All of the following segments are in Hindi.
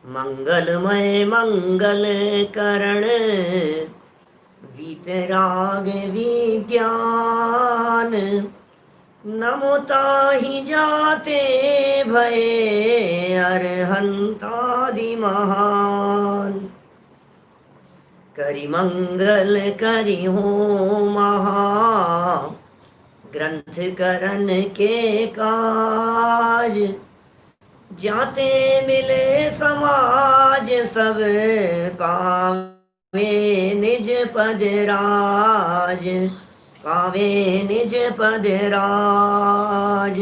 मंगलमय मंगल करण वीतराग विज्ञान। नमो ताहि जाते भये अरहंतादि महान। करि मंगल करि हो महा ग्रंथ करन के काज। जाते मिले समाज सब पावे निज पद राज। पावे निज पद राज।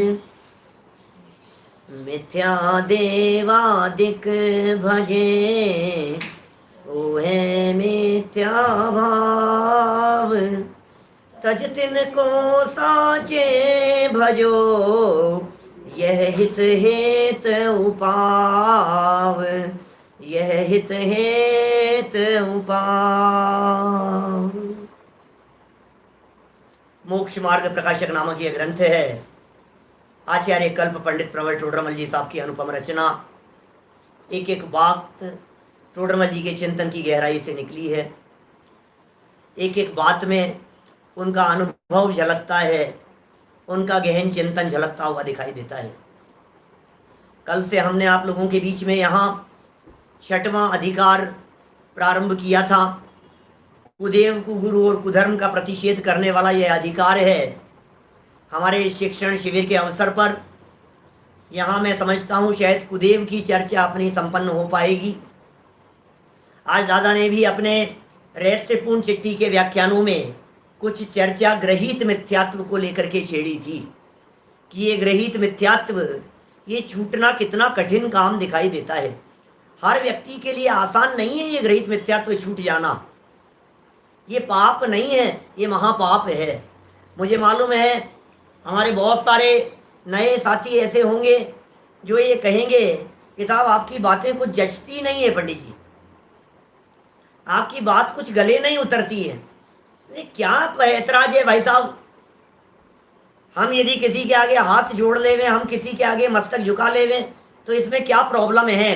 मिथ्या देवादिक भजे ओहे मिथ्या भाव। तज तिनको साचे भजो यह हित हेत उपाव। यह हित हेत उपाव। मोक्ष मार्ग प्रकाशक नामक यह ग्रंथ है। आचार्य कल्प पंडित प्रवर टोडरमल जी साहब की अनुपम रचना। एक एक बात टोडरमल जी के चिंतन की गहराई से निकली है। एक एक बात में उनका अनुभव झलकता है, उनका गहन चिंतन झलकता हुआ दिखाई देता है। कल से हमने आप लोगों के बीच में यहाँ 6वां अधिकार प्रारंभ किया था। कुदेव कुगुरु और कुधर्म का प्रतिषेध करने वाला यह अधिकार है। हमारे शिक्षण शिविर के अवसर पर यहाँ मैं समझता हूँ शायद कुदेव की चर्चा अपनी संपन्न हो पाएगी। आज दादा ने भी अपने रहस्यपूर्ण चिट्ठी के व्याख्यानों में कुछ चर्चा ग्रहित मिथ्यात्व को लेकर के छेड़ी थी कि ये ग्रहित मिथ्यात्व, ये छूटना कितना कठिन काम दिखाई देता है। हर व्यक्ति के लिए आसान नहीं है ये ग्रहित मिथ्यात्व छूट जाना। ये पाप नहीं है, ये महापाप है। मुझे मालूम है हमारे बहुत सारे नए साथी ऐसे होंगे जो ये कहेंगे कि साहब आपकी बातें कुछ जचती नहीं है पंडित जी, आपकी बात कुछ गले नहीं उतरती है। क्या ऐतराज है भाई साहब? हम यदि किसी के आगे हाथ जोड़ लेवे, हम किसी के आगे मस्तक झुका लेवे, तो इसमें क्या प्रॉब्लम है?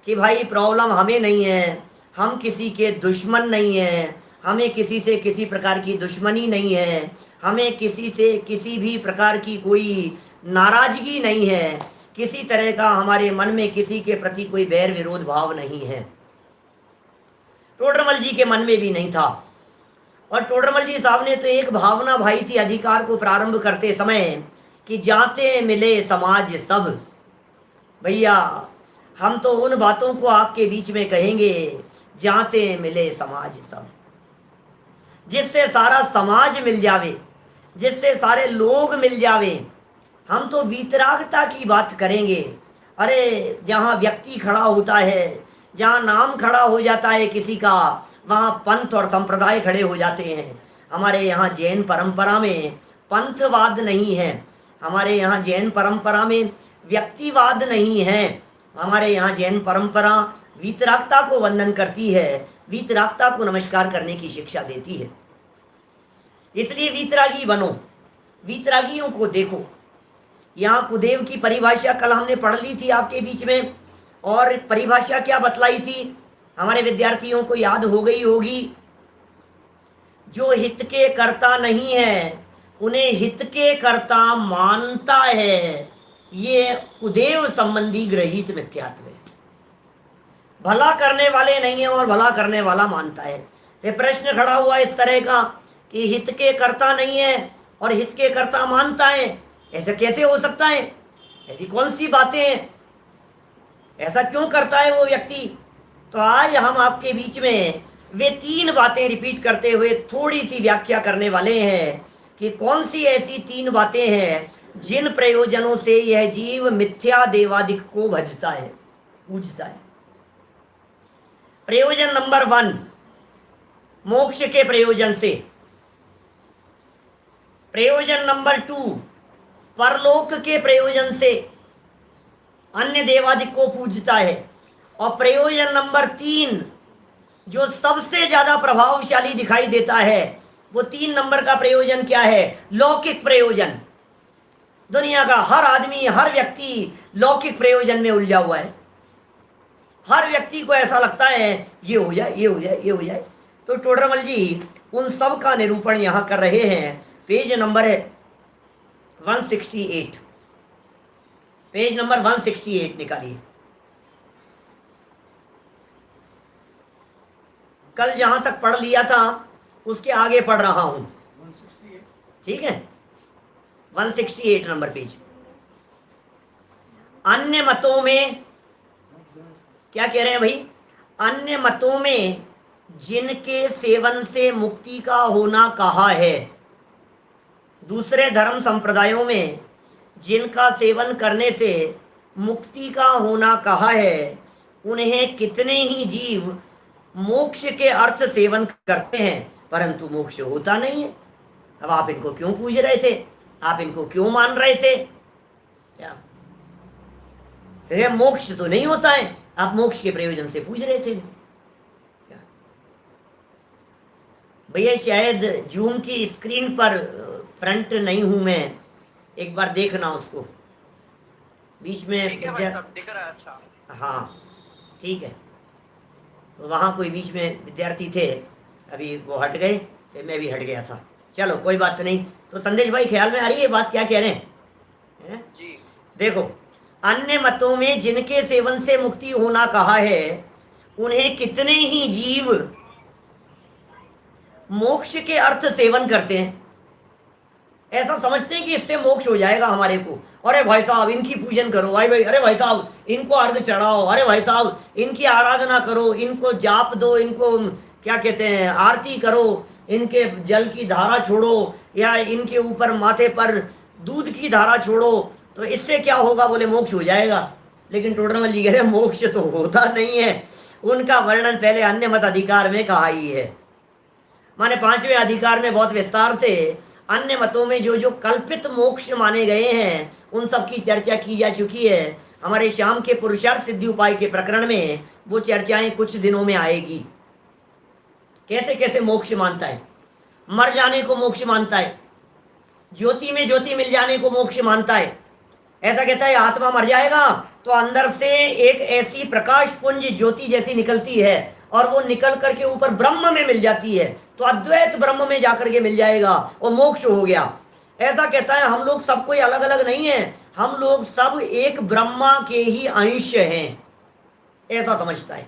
कि भाई प्रॉब्लम हमें नहीं है, हम किसी के दुश्मन नहीं हैं, हमें किसी से किसी प्रकार की दुश्मनी नहीं है, हमें किसी से किसी भी प्रकार की कोई नाराजगी नहीं है, किसी तरह का हमारे मन में किसी के प्रति कोई बैर विरोध भाव नहीं है। टोडरमल जी के मन में भी नहीं था। और टोडरमल जी साहब ने तो एक भावना भाई थी अधिकार को प्रारंभ करते समय कि जाते मिले समाज सब। भैया हम तो उन बातों को आपके बीच में कहेंगे जाते मिले समाज सब, जिससे सारा समाज मिल जावे, जिससे सारे लोग मिल जावे। हम तो वीतरागता की बात करेंगे। अरे जहाँ व्यक्ति खड़ा होता है, जहाँ नाम खड़ा हो जाता है किसी का, वहाँ पंथ और संप्रदाय खड़े हो जाते हैं। हमारे यहाँ जैन परंपरा में पंथवाद नहीं है, हमारे यहाँ जैन परंपरा में व्यक्तिवाद नहीं है। हमारे यहाँ जैन परंपरा वीतरागता को वंदन करती है, वीतरागता को नमस्कार करने की शिक्षा देती है। इसलिए वीतरागी बनो, वीतरागियों को देखो। यहाँ कुदेव की परिभाषा कल हमने पढ़ ली थी आपके बीच में, और परिभाषा क्या बतलाई थी हमारे विद्यार्थियों को याद हो गई होगी। जो हित के कर्ता नहीं है उन्हें हित के कर्ता मानता है, ये कुदेव संबंधी ग्रहित मिथ्यात्व है। भला करने वाले नहीं है और भला करने वाला मानता है। ये प्रश्न खड़ा हुआ इस तरह का कि हित के कर्ता नहीं है और हित के कर्ता मानता है, ऐसा कैसे हो सकता है? ऐसी कौन सी बातें हैं? ऐसा क्यों करता है वो व्यक्ति? तो आज हम आपके बीच में वे 3 बातें रिपीट करते हुए थोड़ी सी व्याख्या करने वाले हैं कि कौन सी ऐसी 3 बातें हैं जिन प्रयोजनों से यह जीव मिथ्या देवादिक को भजता है, पूजता है। प्रयोजन नंबर 1, मोक्ष के प्रयोजन से। प्रयोजन नंबर 2, परलोक के प्रयोजन से अन्य देवादिक को पूजता है। और प्रयोजन नंबर 3 जो सबसे ज्यादा प्रभावशाली दिखाई देता है, वो 3 नंबर का प्रयोजन क्या है? लौकिक प्रयोजन। दुनिया का हर आदमी, हर व्यक्ति लौकिक प्रयोजन में उलझा हुआ है। हर व्यक्ति को ऐसा लगता है ये हो जाए, ये हो जाए, ये हो जाए। तो टोडरमल जी उन सब का निरूपण यहाँ कर रहे हैं। पेज नंबर है 168, पेज नंबर 168 निकालिए। कल जहां तक पढ़ लिया था उसके आगे पढ़ रहा हूं, ठीक है। 168 नंबर पेज। अन्य मतों में क्या कह रहे हैं भाई? अन्य मतों में जिनके सेवन से मुक्ति का होना कहा है, दूसरे धर्म संप्रदायों में जिनका सेवन करने से मुक्ति का होना कहा है, उन्हें कितने ही जीव मोक्ष के अर्थ सेवन करते हैं परंतु मोक्ष होता नहीं है। अब आप इनको क्यों पूछ रहे थे? आप इनको क्यों मान रहे थे? क्या ये मोक्ष तो नहीं होता है? आप मोक्ष के प्रयोजन से पूछ रहे थे क्या? भैया शायद जूम की स्क्रीन पर फ्रंट नहीं हूं मैं, एक बार देखना उसको बीच में। दिख रहा है? अच्छा हाँ ठीक है। तो वहाँ कोई बीच में विद्यार्थी थे, अभी वो हट गए, फिर मैं भी हट गया था। चलो कोई बात नहीं। तो संदेश भाई ख्याल में आ रही है बात क्या कह रहे हैं? जी। देखो, अन्य मतों में जिनके सेवन से मुक्ति होना कहा है, उन्हें कितने ही जीव मोक्ष के अर्थ सेवन करते हैं, ऐसा समझते हैं कि इससे मोक्ष हो जाएगा हमारे को। अरे भाई साहब इनकी पूजन करो, भाई भाई, अरे भाई साहब इनको अर्घ चढ़ाओ, अरे भाई साहब इनकी आराधना करो, इनको जाप दो, इनको क्या कहते हैं आरती करो, इनके जल की धारा छोड़ो या इनके ऊपर माथे पर दूध की धारा छोड़ो, तो इससे क्या होगा? बोले मोक्ष हो जाएगा। लेकिन टोडरमल जी कह रहे मोक्ष तो होता नहीं है। उनका वर्णन पहले अन्य मत अधिकार में कहा ही है। माने 5वें अधिकार में बहुत विस्तार से अन्य मतों में जो जो कल्पित मोक्ष माने गए हैं उन सब की चर्चा की जा चुकी है। हमारे शाम के पुरुषार्थ सिद्धि उपाय के प्रकरण में वो चर्चाएं कुछ दिनों में आएगी। कैसे कैसे मोक्ष मानता है, मर जाने को मोक्ष मानता है, ज्योति में ज्योति मिल जाने को मोक्ष मानता है। ऐसा कहता है आत्मा मर जाएगा तो अंदर से एक ऐसी प्रकाश पुंज ज्योति जैसी निकलती है और वो निकल करके ऊपर ब्रह्म में मिल जाती है, तो अद्वैत ब्रह्म में जाकर के मिल जाएगा और मोक्ष हो गया। ऐसा कहता है। हम लोग सब कोई अलग अलग नहीं है, हम लोग सब एक ब्रह्मा के ही अंश हैं, ऐसा समझता है।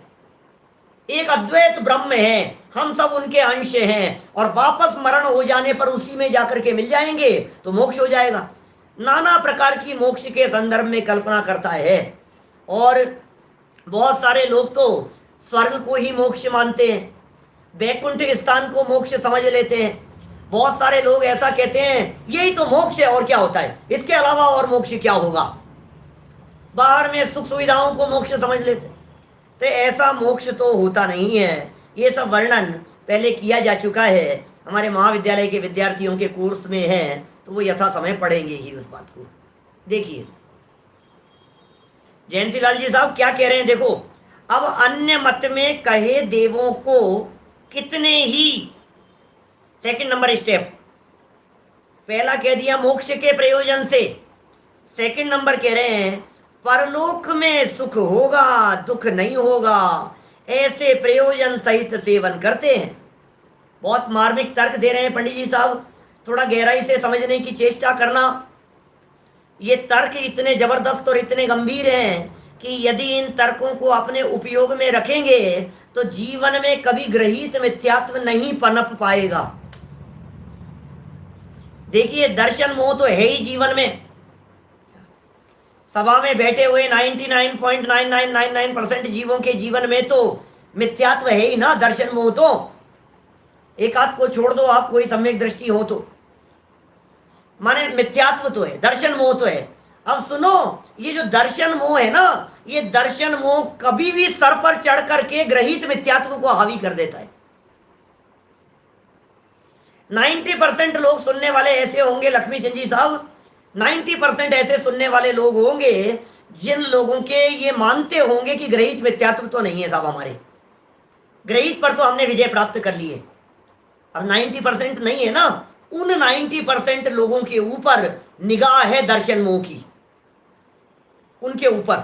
एक अद्वैत ब्रह्म है, हम सब उनके अंश हैं और वापस मरण हो जाने पर उसी में जाकर के मिल जाएंगे तो मोक्ष हो जाएगा। नाना प्रकार की मोक्ष के संदर्भ में कल्पना करता है। और बहुत सारे लोग तो स्वर्ग को ही मोक्ष मानते हैं, वैकुंठ स्थान को मोक्ष समझ लेते हैं। बहुत सारे लोग ऐसा कहते हैं यही तो मोक्ष है और क्या होता है, इसके अलावा और मोक्ष क्या होगा। बाहर में सुख सुविधाओं को मोक्ष समझ लेते हैं। तो ऐसा मोक्ष तो होता नहीं है। ये सब वर्णन पहले किया जा चुका है, हमारे महाविद्यालय के विद्यार्थियों के कोर्स में है, तो वो यथा समय पढ़ेंगे ही उस बात को। देखिए जयंतीलाल जी साहब क्या कह रहे हैं, देखो अब अन्य मत में कहे देवों को कितने ही, सेकंड नंबर स्टेप, पहला कह दिया मोक्ष के प्रयोजन से, सेकंड नंबर कह रहे हैं परलोक में सुख होगा दुख नहीं होगा, ऐसे प्रयोजन सहित सेवन करते हैं। बहुत मार्मिक तर्क दे रहे हैं पंडित जी साहब, थोड़ा गहराई से समझने की चेष्टा करना। ये तर्क इतने जबरदस्त और इतने गंभीर हैं कि यदि इन तर्कों को अपने उपयोग में रखेंगे तो जीवन में कभी ग्रहित मिथ्यात्व नहीं पनप पाएगा। देखिए दर्शन मोह तो है ही जीवन में। सभा में बैठे हुए 99.9999% जीवों के जीवन में तो मिथ्यात्व है ही ना, दर्शन मोह तो। एक आध को छोड़ दो आप, कोई सम्यक दृष्टि हो तो, माने मिथ्यात्व तो है, दर्शन मोह तो है। अब सुनो, ये जो दर्शन मोह है ना, ये दर्शन मोह कभी भी सर पर चढ़ करके ग्रहित मिथ्यात्व को हावी कर देता है। 90% लोग सुनने वाले ऐसे होंगे लक्ष्मी चंद जी साहब, 90% ऐसे सुनने वाले लोग होंगे जिन लोगों के ये मानते होंगे कि ग्रहित मिथ्यात्व तो नहीं है साहब, हमारे ग्रहित पर तो हमने विजय प्राप्त कर ली है। अब 90% नहीं है ना, उन 90% लोगों के ऊपर निगाह है दर्शन मोह की, उनके ऊपर।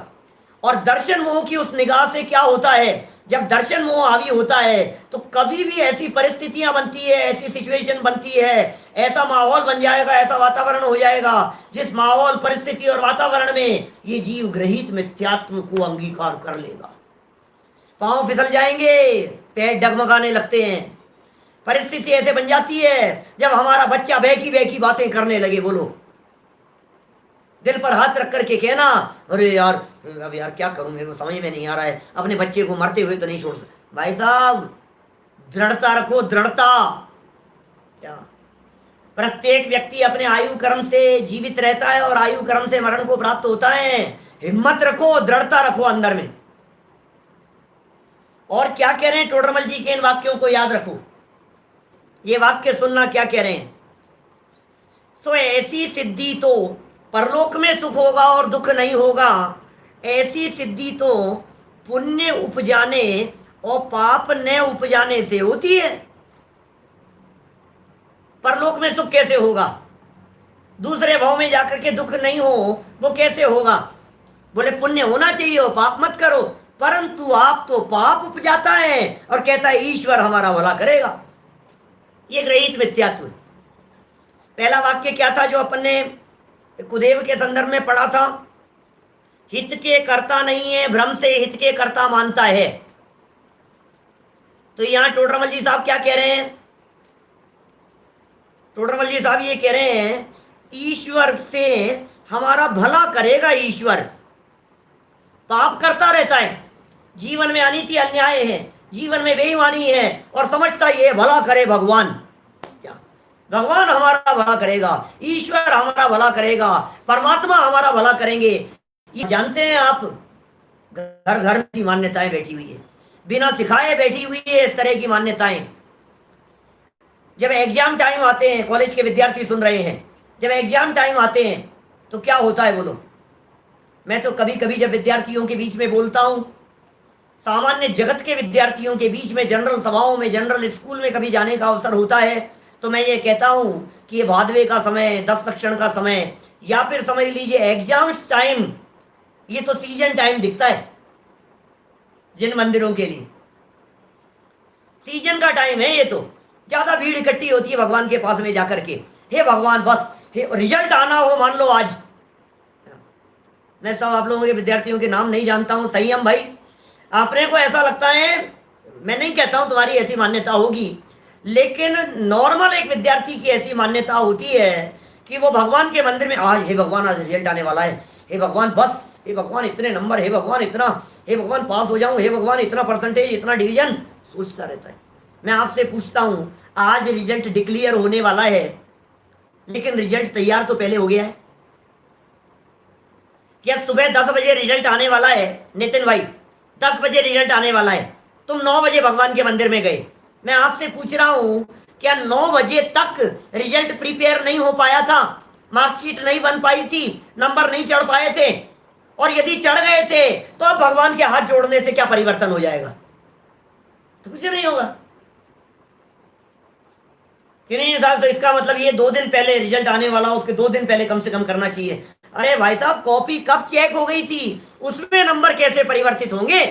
और दर्शन मोह की उस निगाह से क्या होता है, जब दर्शन मोह हावी होता है तो कभी भी ऐसी परिस्थितियां बनती है, ऐसी सिचुएशन बनती है, ऐसा माहौल बन जाएगा, ऐसा वातावरण हो जाएगा जिस माहौल, परिस्थिति और वातावरण में ये जीव ग्रहित मिथ्यात्व को अंगीकार कर लेगा। पांव फिसल जाएंगे, पैर डगमगाने लगते हैं। परिस्थिति ऐसे बन जाती है जब हमारा बच्चा बहकी बातें करने लगे, बोलो, दिल पर हाथ रख करके कहना, अरे यार अब यार क्या करूं, मेरे को समझ में नहीं आ रहा है, अपने बच्चे को मरते हुए तो नहीं छोड़ सकते। भाई साहब, दृढ़ता रखो, दृढ़ता। क्या प्रत्येक व्यक्ति अपने आयु कर्म से जीवित रहता है और आयु कर्म से मरण को प्राप्त होता है। हिम्मत रखो, दृढ़ता रखो अंदर में। और क्या कह रहे हैं टोडरमल जी के इन वाक्यों को याद रखो। ये वाक्य सुनना, क्या कह रहे हैं। सो ऐसी सिद्धि तो परलोक में सुख होगा और दुख नहीं होगा, ऐसी सिद्धि तो पुण्य उपजाने और पाप न उपजाने से होती है। परलोक में सुख कैसे होगा, दूसरे भाव में जाकर के दुख नहीं हो, वो कैसे होगा। बोले पुण्य होना चाहिए हो, पाप मत करो, परंतु आप तो पाप उपजाता है और कहता है ईश्वर हमारा भला करेगा। ये ग्रहित मिथ्यात्व। पहला वाक्य क्या था जो अपन ने कुदेव के संदर्भ में पढ़ा था, हित के कर्ता नहीं है, भ्रम से हित के कर्ता मानता है। तो यहां टोडरमल जी साहब क्या कह रहे हैं, टोडरमल जी साहब ये कह रहे हैं ईश्वर से हमारा भला करेगा ईश्वर। पाप करता रहता है, जीवन में अनिति अन्याय है, जीवन में बेईमानी है, और समझता ये भला करे भगवान। क्या भगवान हमारा भला करेगा, ईश्वर हमारा भला करेगा, परमात्मा हमारा भला करेंगे। ये जानते हैं आप, घर घर की मान्यताएं बैठी हुई है, बिना सिखाए बैठी हुई है इस तरह की मान्यताएं। जब एग्जाम टाइम आते हैं, कॉलेज के विद्यार्थी सुन रहे हैं, जब एग्जाम टाइम आते हैं तो क्या होता है बोलो। मैं तो कभी कभी जब विद्यार्थियों के बीच में बोलता हूं, सामान्य जगत के विद्यार्थियों के बीच में, जनरल सभाओं में, जनरल स्कूल में कभी जाने का अवसर होता है, तो मैं ये कहता हूं कि ये भादवे का समय, 10 लक्षण का समय, या फिर समझ लीजिए एग्जाम्स टाइम, ये तो सीजन टाइम दिखता है जिन मंदिरों के लिए। सीजन का टाइम है ये, तो ज्यादा भीड़ इकट्ठी होती है भगवान के पास में जाकर के, हे भगवान बस हे रिजल्ट आना हो, मान लो आज। मैं सब आप लोगों के विद्यार्थियों के नाम नहीं जानता हूं, संयम भाई, अपने को ऐसा लगता है, मैं नहीं कहता हूं तुम्हारी ऐसी मान्यता होगी, लेकिन नॉर्मल एक विद्यार्थी की ऐसी मान्यता होती है कि वो भगवान के मंदिर में आज, हे भगवान आज रिजल्ट आने वाला है, हे भगवान बस, हे भगवान इतने नंबर, हे भगवान इतना, हे भगवान पास हो जाऊं, हे भगवान इतना परसेंटेज, इतना डिवीजन, सोचता रहता है। मैं आपसे पूछता हूं, आज रिजल्ट डिक्लेयर होने वाला है, लेकिन रिजल्ट तैयार तो पहले हो गया है। क्या सुबह 10 बजे रिजल्ट आने वाला है नितिन भाई, 10 बजे रिजल्ट आने वाला है, तुम 9 बजे भगवान के मंदिर में गए, मैं आपसे पूछ रहा हूं क्या 9 बजे तक रिजल्ट प्रिपेयर नहीं हो पाया था, मार्कशीट नहीं बन पाई थी, नंबर नहीं चढ़ पाए थे, और यदि चढ़ गए थे तो अब भगवान के हाथ जोड़ने से क्या परिवर्तन हो जाएगा, तो कुछ नहीं होगा कि नहीं साहब। तो इसका मतलब ये 2 दिन पहले रिजल्ट आने वाला, उसके 2 दिन पहले कम से कम करना चाहिए। अरे भाई साहब, कॉपी कब चेक हो गई थी, उसमें नंबर कैसे परिवर्तित होंगे।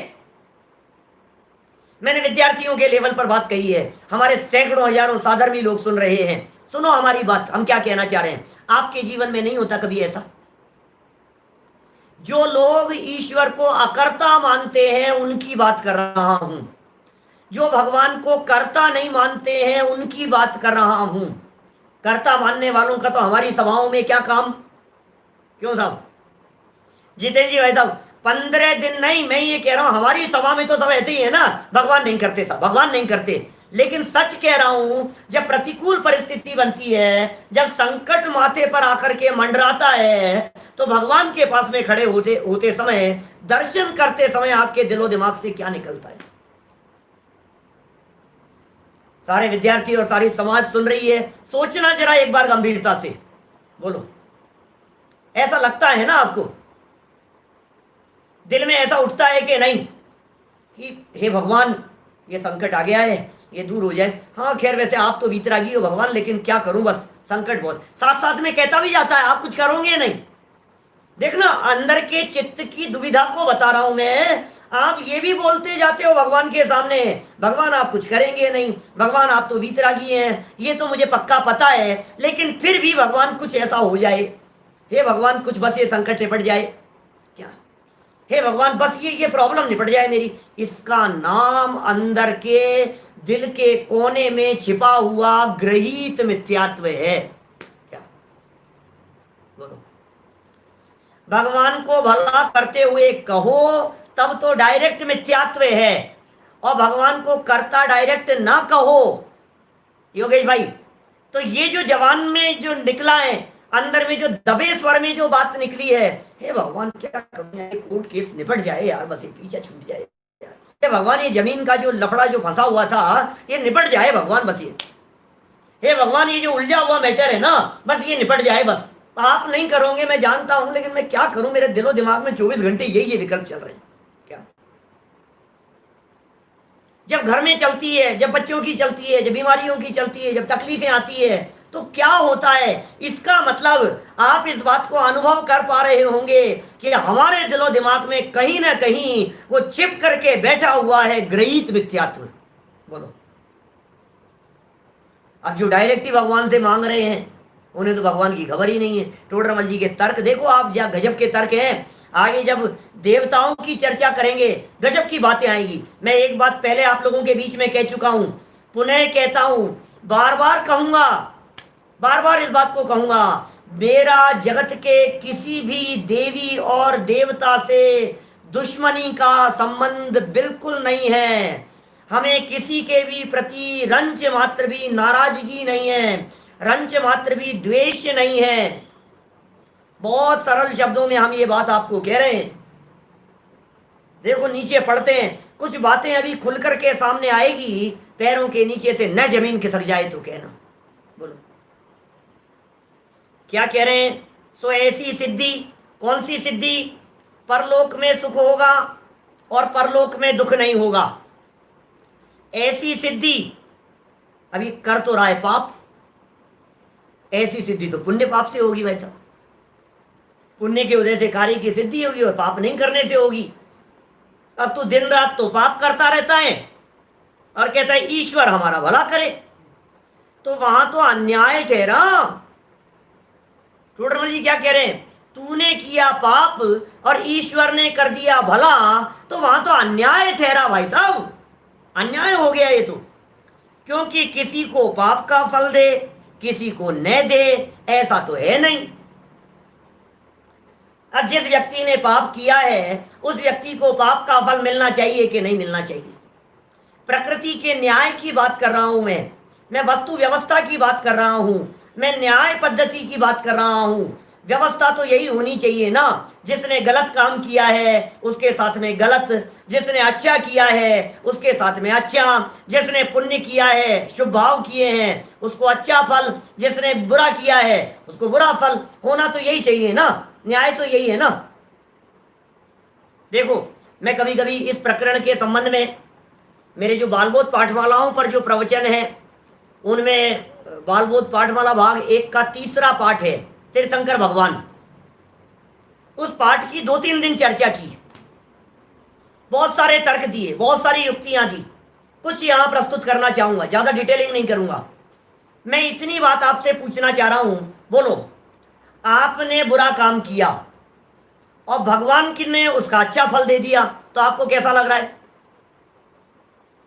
मैंने विद्यार्थियों के लेवल पर बात कही है, हमारे सैकड़ों हजारों साधर्मी लोग सुन रहे हैं, सुनो हमारी बात, हम क्या कहना चाह रहे हैं। आपके जीवन में नहीं होता कभी ऐसा, जो लोग ईश्वर को अकर्ता मानते हैं उनकी बात कर रहा हूं, जो भगवान को कर्ता नहीं मानते हैं उनकी बात कर रहा हूं। कर्ता मानने वालों का तो हमारी सभाओं में क्या काम, क्यों साहब जितेंद्र जी भाई साहब, 15 दिन नहीं, मैं ये कह रहा हूं हमारी सभा में तो सब ऐसे ही है ना, भगवान नहीं करते साहब, भगवान नहीं करते। लेकिन सच कह रहा हूं, जब प्रतिकूल परिस्थिति बनती है, जब संकट माथे पर आकर के मंडराता है, तो भगवान के पास में खड़े होते समय, दर्शन करते समय आपके दिलो दिमाग से क्या निकलता है। सारे विद्यार्थी और सारी समाज सुन रही है, सोचना जरा एक बार गंभीरता से, बोलो ऐसा लगता है ना आपको, दिल में ऐसा उठता है कि नहीं कि हे भगवान ये संकट आ गया है, ये दूर हो जाए। हाँ खैर वैसे आप तो वीतरागी हो भगवान, लेकिन क्या करूं बस संकट बहुत, साथ साथ में कहता भी जाता है आप कुछ करोगे नहीं, देखना, अंदर के चित्त की दुविधा को बता रहा हूं मैं। आप ये भी बोलते जाते हो भगवान के सामने, भगवान आप कुछ करेंगे नहीं, भगवान आप तो वीतरागी हैं, ये तो मुझे पक्का पता है, लेकिन फिर भी भगवान कुछ ऐसा हो जाए, हे भगवान कुछ बस ये संकट निपट जाए, क्या, हे भगवान बस ये प्रॉब्लम निपट जाए मेरी। इसका नाम अंदर के दिल के कोने में छिपा हुआ ग्रहित मिथ्यात्व है। क्या बोलो, भगवान को भला करते हुए कहो तब तो डायरेक्ट मिथ्यात्व है, और भगवान को करता डायरेक्ट ना कहो योगेश भाई, तो ये जो जवान में जो निकला है, अंदर में जो दबे स्वर में जो बात निकली है, हे भगवान क्या कोर्ट केस निपट जाए यार, बस ये पीछा छूट जाए यार, हे भगवान ये जमीन का जो लफड़ा जो फंसा हुआ था ये निपट जाए भगवान, बस ये, हे भगवान ये जो उलझा हुआ मैटर है ना, बस ये निपट जाए बस। आप नहीं करोगे मैं जानता हूं, लेकिन मैं क्या करूं, मेरे दिलो दिमाग में 24 घंटे ये विकल्प चल रहे हैं। क्या, जब घर में चलती है, जब बच्चों की चलती है, जब बीमारियों की चलती है, जब तकलीफें आती है, तो क्या होता है, इसका मतलब आप इस बात को अनुभव कर पा रहे होंगे कि हमारे दिलो दिमाग में कहीं ना कहीं वो चिप करके बैठा हुआ है ग्रहित मिथ्यात्व। बोलो, अब जो डायरेक्टली भगवान से मांग रहे हैं उन्हें तो भगवान की खबर ही नहीं है। टोडरमल जी के तर्क देखो आप, क्या गजब के तर्क हैं। आगे जब देवताओं की चर्चा करेंगे गजब की बातें आएंगी। मैं एक बात पहले आप लोगों के बीच में कह चुका हूं, पुनः कहता हूं, बार बार कहूंगा, बार बार इस बात को कहूंगा, मेरा जगत के किसी भी देवी और देवता से दुश्मनी का संबंध बिल्कुल नहीं है। हमें किसी के भी प्रति रंच मात्र भी नाराजगी नहीं है, रंच मात्र भी द्वेष नहीं है। बहुत सरल शब्दों में हम ये बात आपको कह रहे हैं। देखो नीचे पढ़ते हैं, कुछ बातें अभी खुल करके सामने आएगी, पैरों के नीचे से न जमीन खिसक जाए तो कहना। बोलो क्या कह रहे हैं, सो ऐसी सिद्धि, कौन सी सिद्धि, परलोक में सुख होगा और परलोक में दुख नहीं होगा, ऐसी सिद्धि। अभी कर तो रहा है पाप, ऐसी सिद्धि तो पुण्य पाप से होगी भाई साहब, पुण्य के उदय से कार्य की सिद्धि होगी और पाप नहीं करने से होगी। अब तू दिन रात तो पाप करता रहता है और कहता है ईश्वर हमारा भला करे, तो वहां तो अन्याय ठहरा। टोडरमल जी क्या कह रहे हैं, तूने किया पाप और ईश्वर ने कर दिया भला, तो वहां तो अन्याय ठहरा भाई साहब, अन्याय हो गया ये तो। क्योंकि किसी को पाप का फल दे किसी को न दे, ऐसा तो है नहीं। अब जिस व्यक्ति ने पाप किया है उस व्यक्ति को पाप का फल मिलना चाहिए कि नहीं मिलना चाहिए। प्रकृति के न्याय की बात कर रहा हूं मैं वस्तु व्यवस्था की बात कर रहा हूं, मैं न्याय पद्धति की बात कर रहा हूं। व्यवस्था तो यही होनी चाहिए ना, जिसने गलत काम किया है उसके साथ में गलत, जिसने अच्छा किया है उसके साथ में अच्छा, जिसने पुण्य किया है शुभ भाव किए हैं उसको अच्छा फल, जिसने बुरा किया है उसको बुरा फल, होना तो यही चाहिए ना, न्याय तो यही है ना। देखो मैं कभी कभी इस प्रकरण के संबंध में मेरे जो बालबोध पाठमालाओं पर जो प्रवचन है उनमें बालबोध पाठमाला भाग 1 का 3रा पाठ है तीर्थंकर भगवान, उस पाठ की 2-3 दिन चर्चा की, बहुत सारे तर्क दिए, बहुत सारी युक्तियां दी, कुछ यहां प्रस्तुत करना चाहूंगा, ज्यादा डिटेलिंग नहीं करूंगा। मैं इतनी बात आपसे पूछना चाह रहा हूं, बोलो आपने बुरा काम किया और भगवान की ने उसका अच्छा फल दे दिया, तो आपको कैसा लग रहा है?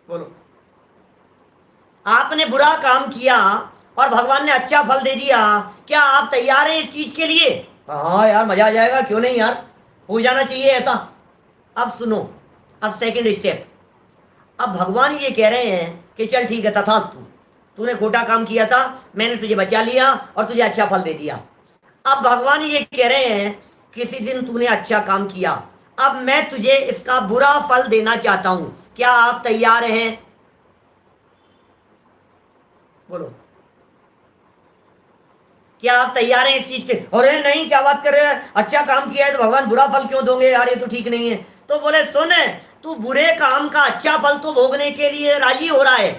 बोलो, आपने बुरा काम किया और भगवान ने अच्छा फल दे दिया, क्या आप तैयार हैं इस चीज के लिए? हाँ यार मजा आ जाएगा, क्यों नहीं यार, हो जाना चाहिए ऐसा। अब सुनो, अब सेकंड स्टेप, अब भगवान ये कह रहे हैं कि चल ठीक है तथास्तु, तूने खोटा काम किया था, मैंने तुझे बचा लिया और तुझे अच्छा फल दे दिया। अब भगवान ये कह रहे हैं किसी दिन तूने अच्छा काम किया, अब मैं तुझे इसका बुरा फल देना चाहता हूं, क्या आप तैयार हैं? बोलो क्या आप तैयार हैं इस चीज के? अरे नहीं क्या बात कर रहे हैं, अच्छा काम किया है तो भगवान बुरा फल क्यों दोगे यार, ये तो ठीक नहीं है। तो बोले सुन, तू बुरे काम का अच्छा फल तो भोगने के लिए राजी हो रहा है,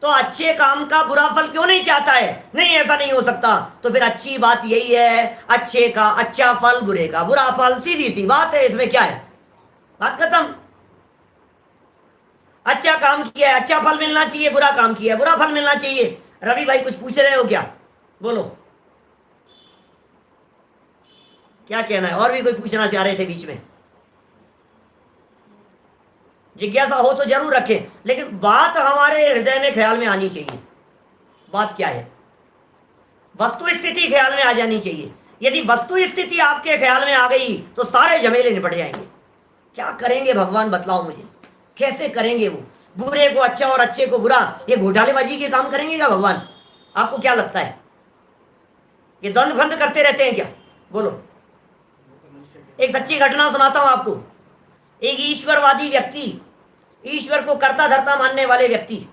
तो अच्छे काम का बुरा फल क्यों नहीं चाहता है? नहीं, ऐसा नहीं हो सकता। तो फिर अच्छी बात यही है, अच्छे का अच्छा फल, बुरे का बुरा फल, सीधी सी बात है, इसमें क्या है, बात खत्म। अच्छा काम किया है, अच्छा फल मिलना चाहिए, बुरा काम किया है, बुरा फल मिलना चाहिए। रवि भाई कुछ पूछ रहे हो क्या? बोलो, क्या कहना है? और भी कोई पूछना चाह रहे थे बीच में? जिज्ञासा हो तो जरूर रखें, लेकिन बात हमारे हृदय में ख्याल में आनी चाहिए। बात क्या है? वस्तु स्थिति ख्याल में आ जानी चाहिए। यदि वस्तु स्थिति आपके ख्याल में आ गई तो सारे झमेले निपट जाएंगे। क्या करेंगे भगवान, बतलाओ मुझे, कैसे करेंगे वो? बुरे को अच्छा और अच्छे को बुरा, ये घोटालेबाजी के काम करेंगे क्या भगवान? आपको क्या लगता है? ये द्वंद बंद करते रहते हैं क्या? बोलो। एक सच्ची घटना सुनाता हूं आपको। एक ईश्वरवादी व्यक्ति, ईश्वर को कर्ता धर्ता मानने वाले व्यक्ति,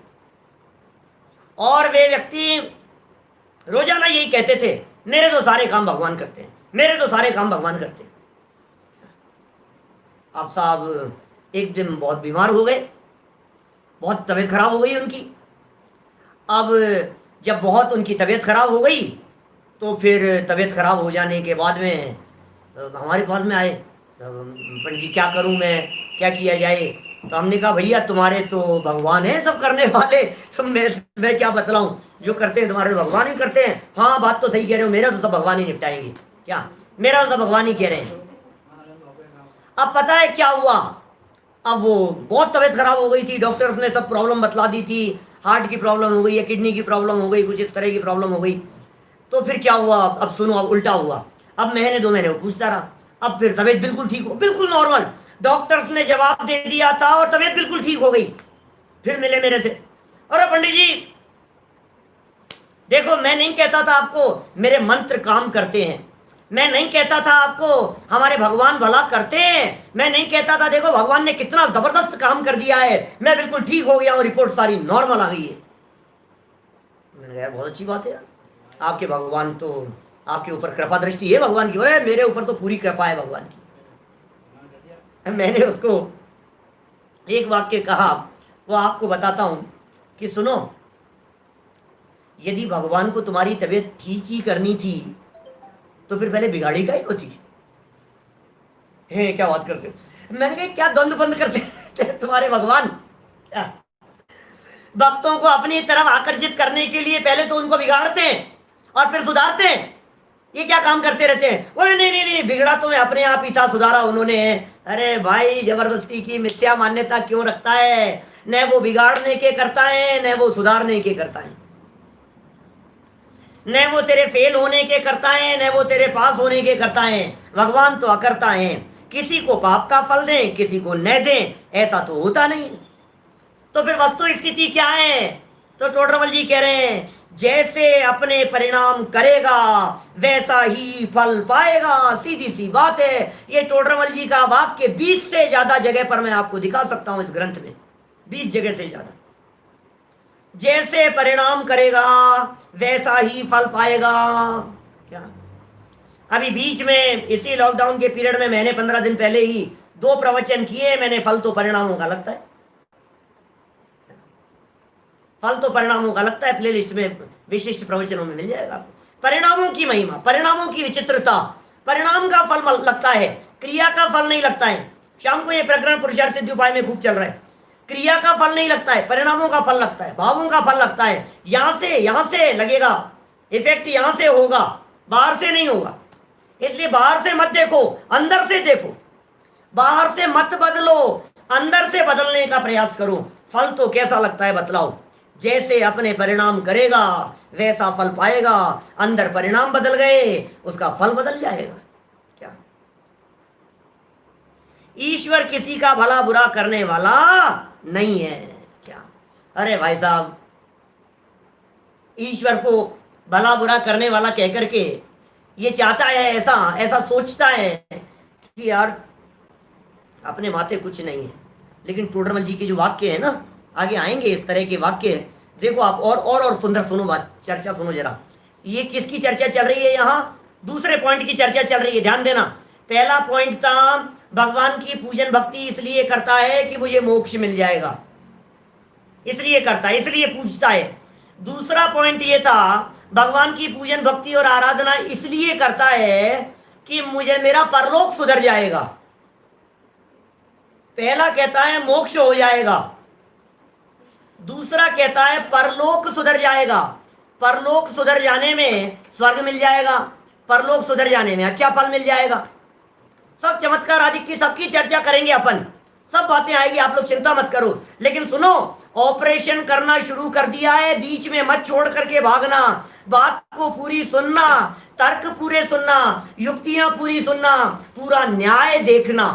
और वे व्यक्ति रोजाना यही कहते थे, मेरे तो सारे काम भगवान करते हैं, मेरे तो सारे काम भगवान करते हैं। अब साहब एक दिन बहुत बीमार हो गए, बहुत तबीयत खराब हो गई उनकी। अब जब बहुत उनकी तबीयत खराब हो गई तो फिर तबीयत खराब हो जाने के बाद में हमारे पास में आए, पंडित जी क्या करूं मैं, क्या किया जाए? तो हमने कहा भैया तुम्हारे तो भगवान है सब करने वाले, तो मैं क्या बतलाऊं, जो करते हैं तुम्हारे भगवान ही करते हैं। हाँ बात तो सही कह रहे हो, मेरा तो सब भगवान ही निपटाएंगे। क्या? मेरा तो सब भगवान ही कह रहे हैं। अब पता है क्या हुआ? अब वो बहुत तबीयत खराब हो गई थी, डॉक्टर्स ने सब प्रॉब्लम बतला दी थी, हार्ट की प्रॉब्लम हो गई है, किडनी की प्रॉब्लम हो गई, कुछ इस तरह की प्रॉब्लम हो गई। तो फिर क्या हुआ? अब सुनो, अब उल्टा हुआ। अब महीने 2 महीने वो पूछता रहा, अब फिर तबीयत बिल्कुल ठीक हो, बिल्कुल नॉर्मल, डॉक्टर्स ने जवाब दे दिया था और तबीयत बिल्कुल ठीक हो गई। फिर मिले मेरे से, अरे पंडित जी देखो, मैं नहीं कहता था आपको मेरे मंत्र काम करते हैं, मैं नहीं कहता था आपको हमारे भगवान भला करते हैं, मैं नहीं कहता था देखो भगवान ने कितना जबरदस्त काम कर दिया है, मैं बिल्कुल ठीक हो गया हूं, रिपोर्ट सारी नॉर्मल आ गई है। मैंने कहा बहुत अच्छी बात है यार, आपके भगवान तो, आपके ऊपर कृपा दृष्टि है भगवान की। बोले मेरे ऊपर तो पूरी कृपा है भगवान की। मैंने उसको एक वाक्य कहा, वो आपको बताता हूं कि सुनो, यदि भगवान को तुम्हारी तबीयत ठीक ही करनी थी तो फिर पहले बिगाड़ी का ही होती है। क्या बात करते? मैंने कहा क्या द्वंद बंद करते तुम्हारे भगवान? क्या भक्तों को अपनी तरफ आकर्षित करने के लिए पहले तो उनको बिगाड़ते हैं और फिर सुधारते हैं? ये क्या काम करते रहते हैं? बोले नहीं नहीं नहीं, बिगड़ा तो मैं अपने आप ही था, सुधारा उन्होंने। अरे भाई, जबरदस्ती की मिथ्या मान्यता क्यों रखता है? न वो बिगाड़ने के करता है, न वो सुधारने के करता है, न वो तेरे फेल होने के करता है, न वो तेरे पास होने के करता है। भगवान तो अकर्ता है, किसी को पाप का फल दें, किसी को न दें, ऐसा तो होता नहीं। तो फिर वस्तु स्थिति क्या है? तो टोडरमल जी कह रहे हैं, जैसे अपने परिणाम करेगा वैसा ही फल पाएगा। सीधी सी बात है। ये टोडरमल जी का वाक्य 20 से ज्यादा जगह पर मैं आपको दिखा सकता हूं इस ग्रंथ में, 20 जगह से ज्यादा। जैसे परिणाम करेगा वैसा ही फल पाएगा। क्या? अभी बीच में इसी लॉकडाउन के पीरियड में मैंने 15 दिन पहले ही 2 प्रवचन किए मैंने, फल तो परिणामों का लगता है, फल तो परिणामों का लगता है। प्लेलिस्ट में विशिष्ट प्रवचनों में मिल जाएगा आपको। परिणामों की महिमा, परिणामों की विचित्रता। परिणाम का फल लगता है, क्रिया का फल नहीं लगता है। शाम को ये प्रकरण पुरुषार्थ सिद्धि उपाय में खूब चल रहा है। क्रिया का फल नहीं लगता है, परिणामों का फल लगता है, भावों का फल लगता है। यहां से लगेगा इफेक्ट, यहां से होगा, बाहर से नहीं होगा। इसलिए बाहर से मत देखो, अंदर से देखो। बाहर से मत बदलो, अंदर से बदलने का प्रयास करो। फल तो कैसा लगता है बतलाओ? जैसे अपने परिणाम करेगा वैसा फल पाएगा। अंदर परिणाम बदल गए, उसका फल बदल जाएगा। क्या? ईश्वर किसी का भला बुरा करने वाला नहीं है। क्या? अरे भाई साहब, ईश्वर को भला बुरा करने वाला कहकर के ये चाहता है, ऐसा सोचता है कि यार अपने माथे कुछ नहीं है। लेकिन टोडरमल जी के जो वाक्य है ना, आगे आएंगे इस तरह के वाक्य। देखो आप और सुंदर सुनो बात, चर्चा सुनो जरा। ये किसकी चर्चा चल रही है? यहाँ दूसरे पॉइंट की चर्चा चल रही है, ध्यान देना। पहला पॉइंट था भगवान की पूजन भक्ति इसलिए करता है कि मुझे मोक्ष मिल जाएगा। इसलिए करता है, इसलिए पूजता है। दूसरा पॉइंट ये था, भगवान की पूजन भक्ति और आराधना इसलिए करता है कि मुझे मेरा परलोक सुधर जाएगा। पहला कहता है मोक्ष हो जाएगा, दूसरा कहता है परलोक सुधर जाएगा। परलोक सुधर जाने में स्वर्ग मिल जाएगा, परलोक सुधर जाने में अच्छा फल मिल जाएगा। सब चमत्कार आदि की सबकी चर्चा करेंगे अपन, सब बातें आएगी, आप लोग चिंता मत करो। लेकिन सुनो, ऑपरेशन करना शुरू कर दिया है, बीच में मत छोड़ करके भागना, बात को पूरी सुनना, तर्क पूरे सुनना, युक्तियां पूरी सुनना, पूरा न्याय देखना।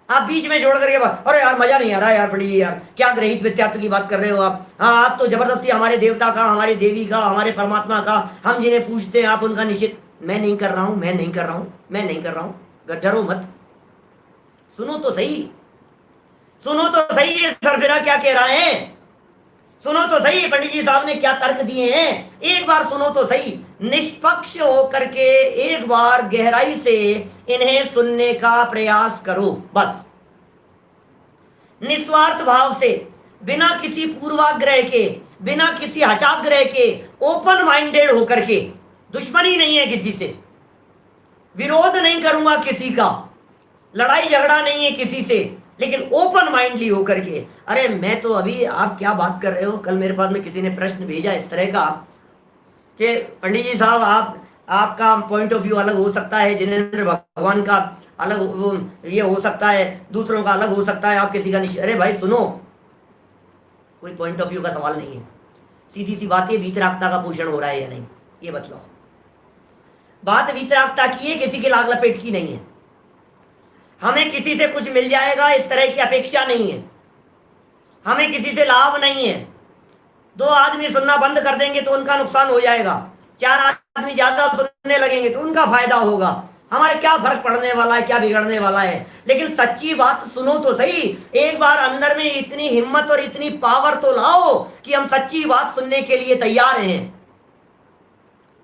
आप बीच में छोड़ करके अरे यार मजा नहीं आ रहा यार, बड़ी यार क्या ग्रहित मिथ्यात्व की बात कर रहे हो आप। हाँ, आप तो जबरदस्ती हमारे देवता का, हमारे देवी का, हमारे परमात्मा का, हम जिन्हें पूजते हैं आप उनका निषेध। मैं नहीं कर रहा हूं, मैं नहीं कर रहा हूं, मैं नहीं कर रहा हूं। डरो मत, सुनो तो सही, सुनो तो सही, ये सरफिरा क्या कह रहा है, सुनो तो सही, पंडित जी साहब ने क्या तर्क दिए हैं, एक बार सुनो तो सही। निष्पक्ष होकर के एक बार गहराई से इन्हें सुनने का प्रयास करो, बस निस्वार्थ भाव से, बिना किसी पूर्वाग्रह के, बिना किसी हटाग्रह के, ओपन माइंडेड होकर के। दुश्मनी नहीं है किसी से, विरोध नहीं करूंगा किसी का, लड़ाई झगड़ा नहीं है किसी से, लेकिन ओपन माइंडली होकर के। अरे मैं तो अभी, आप क्या बात कर रहे हो, कल मेरे पास में किसी ने प्रश्न भेजा इस तरह का कि पंडित जी साहब आपका पॉइंट ऑफ व्यू अलग हो सकता है, जिनेंद्र भगवान का अलग ये हो सकता है, दूसरों का अलग हो सकता है, आप किसी का नहीं। अरे भाई सुनो, कोई पॉइंट ऑफ व्यू का सवाल नहीं है, सीधी सी बात है, वीतरागता का पोषण हो रहा है या नहीं ये बतलाओ। बात वीतरागता की है, किसी की लाग लपेट की नहीं है। हमें किसी से कुछ मिल जाएगा इस तरह की अपेक्षा नहीं है, हमें किसी से लाभ नहीं है। दो आदमी सुनना बंद कर देंगे तो उनका नुकसान हो जाएगा, चार आदमी ज्यादा सुनने लगेंगे तो उनका फायदा होगा। हमारे क्या फर्क पड़ने वाला है, क्या बिगड़ने वाला है। लेकिन सच्ची बात सुनो तो सही, एक बार अंदर में इतनी हिम्मत और इतनी पावर तो लाओ कि हम सच्ची बात सुनने के लिए तैयार हैं।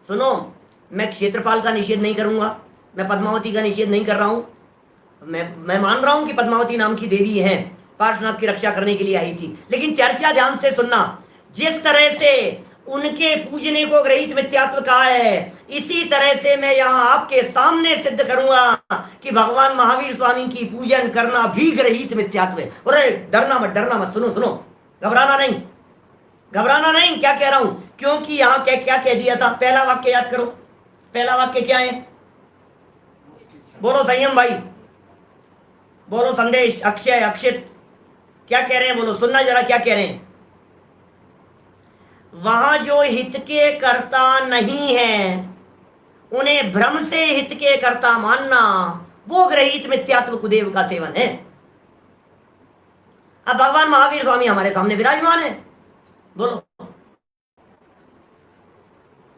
सुनो, मैं क्षेत्रपाल का निषेध नहीं करूंगा, मैं पद्मावती का निषेध नहीं कर रहा हूं। मैं मान रहा हूं कि पद्मावती नाम की देवी है, पार्श्वनाथ की रक्षा करने के लिए आई थी, लेकिन चर्चा ध्यान से सुनना। जिस तरह से उनके पूजने को ग्रहित मिथ्यात्व कहा है, इसी तरह से मैं यहां आपके सामने सिद्ध करूंगा कि भगवान महावीर स्वामी की पूजन करना भी ग्रहित मिथ्यात्व है। अरे डरना मत, डरना मत, सुनो सुनो, घबराना नहीं, घबराना नहीं। क्या कह रहा हूं, क्योंकि यहां क्या कह दिया था, पहला वाक्य याद करो। पहला वाक्य क्या है, बोलो संयम भाई, बोलो संदेश, अक्षय, अक्षित, क्या कह रहे हैं, बोलो, सुनना जरा क्या कह रहे हैं। वहां जो हित के कर्ता नहीं है, उन्हें भ्रम से हित के कर्ता मानना, वो ग्रहित मिथ्यात्व कुदेव का सेवन है। अब भगवान महावीर स्वामी हमारे सामने विराजमान है, बोलो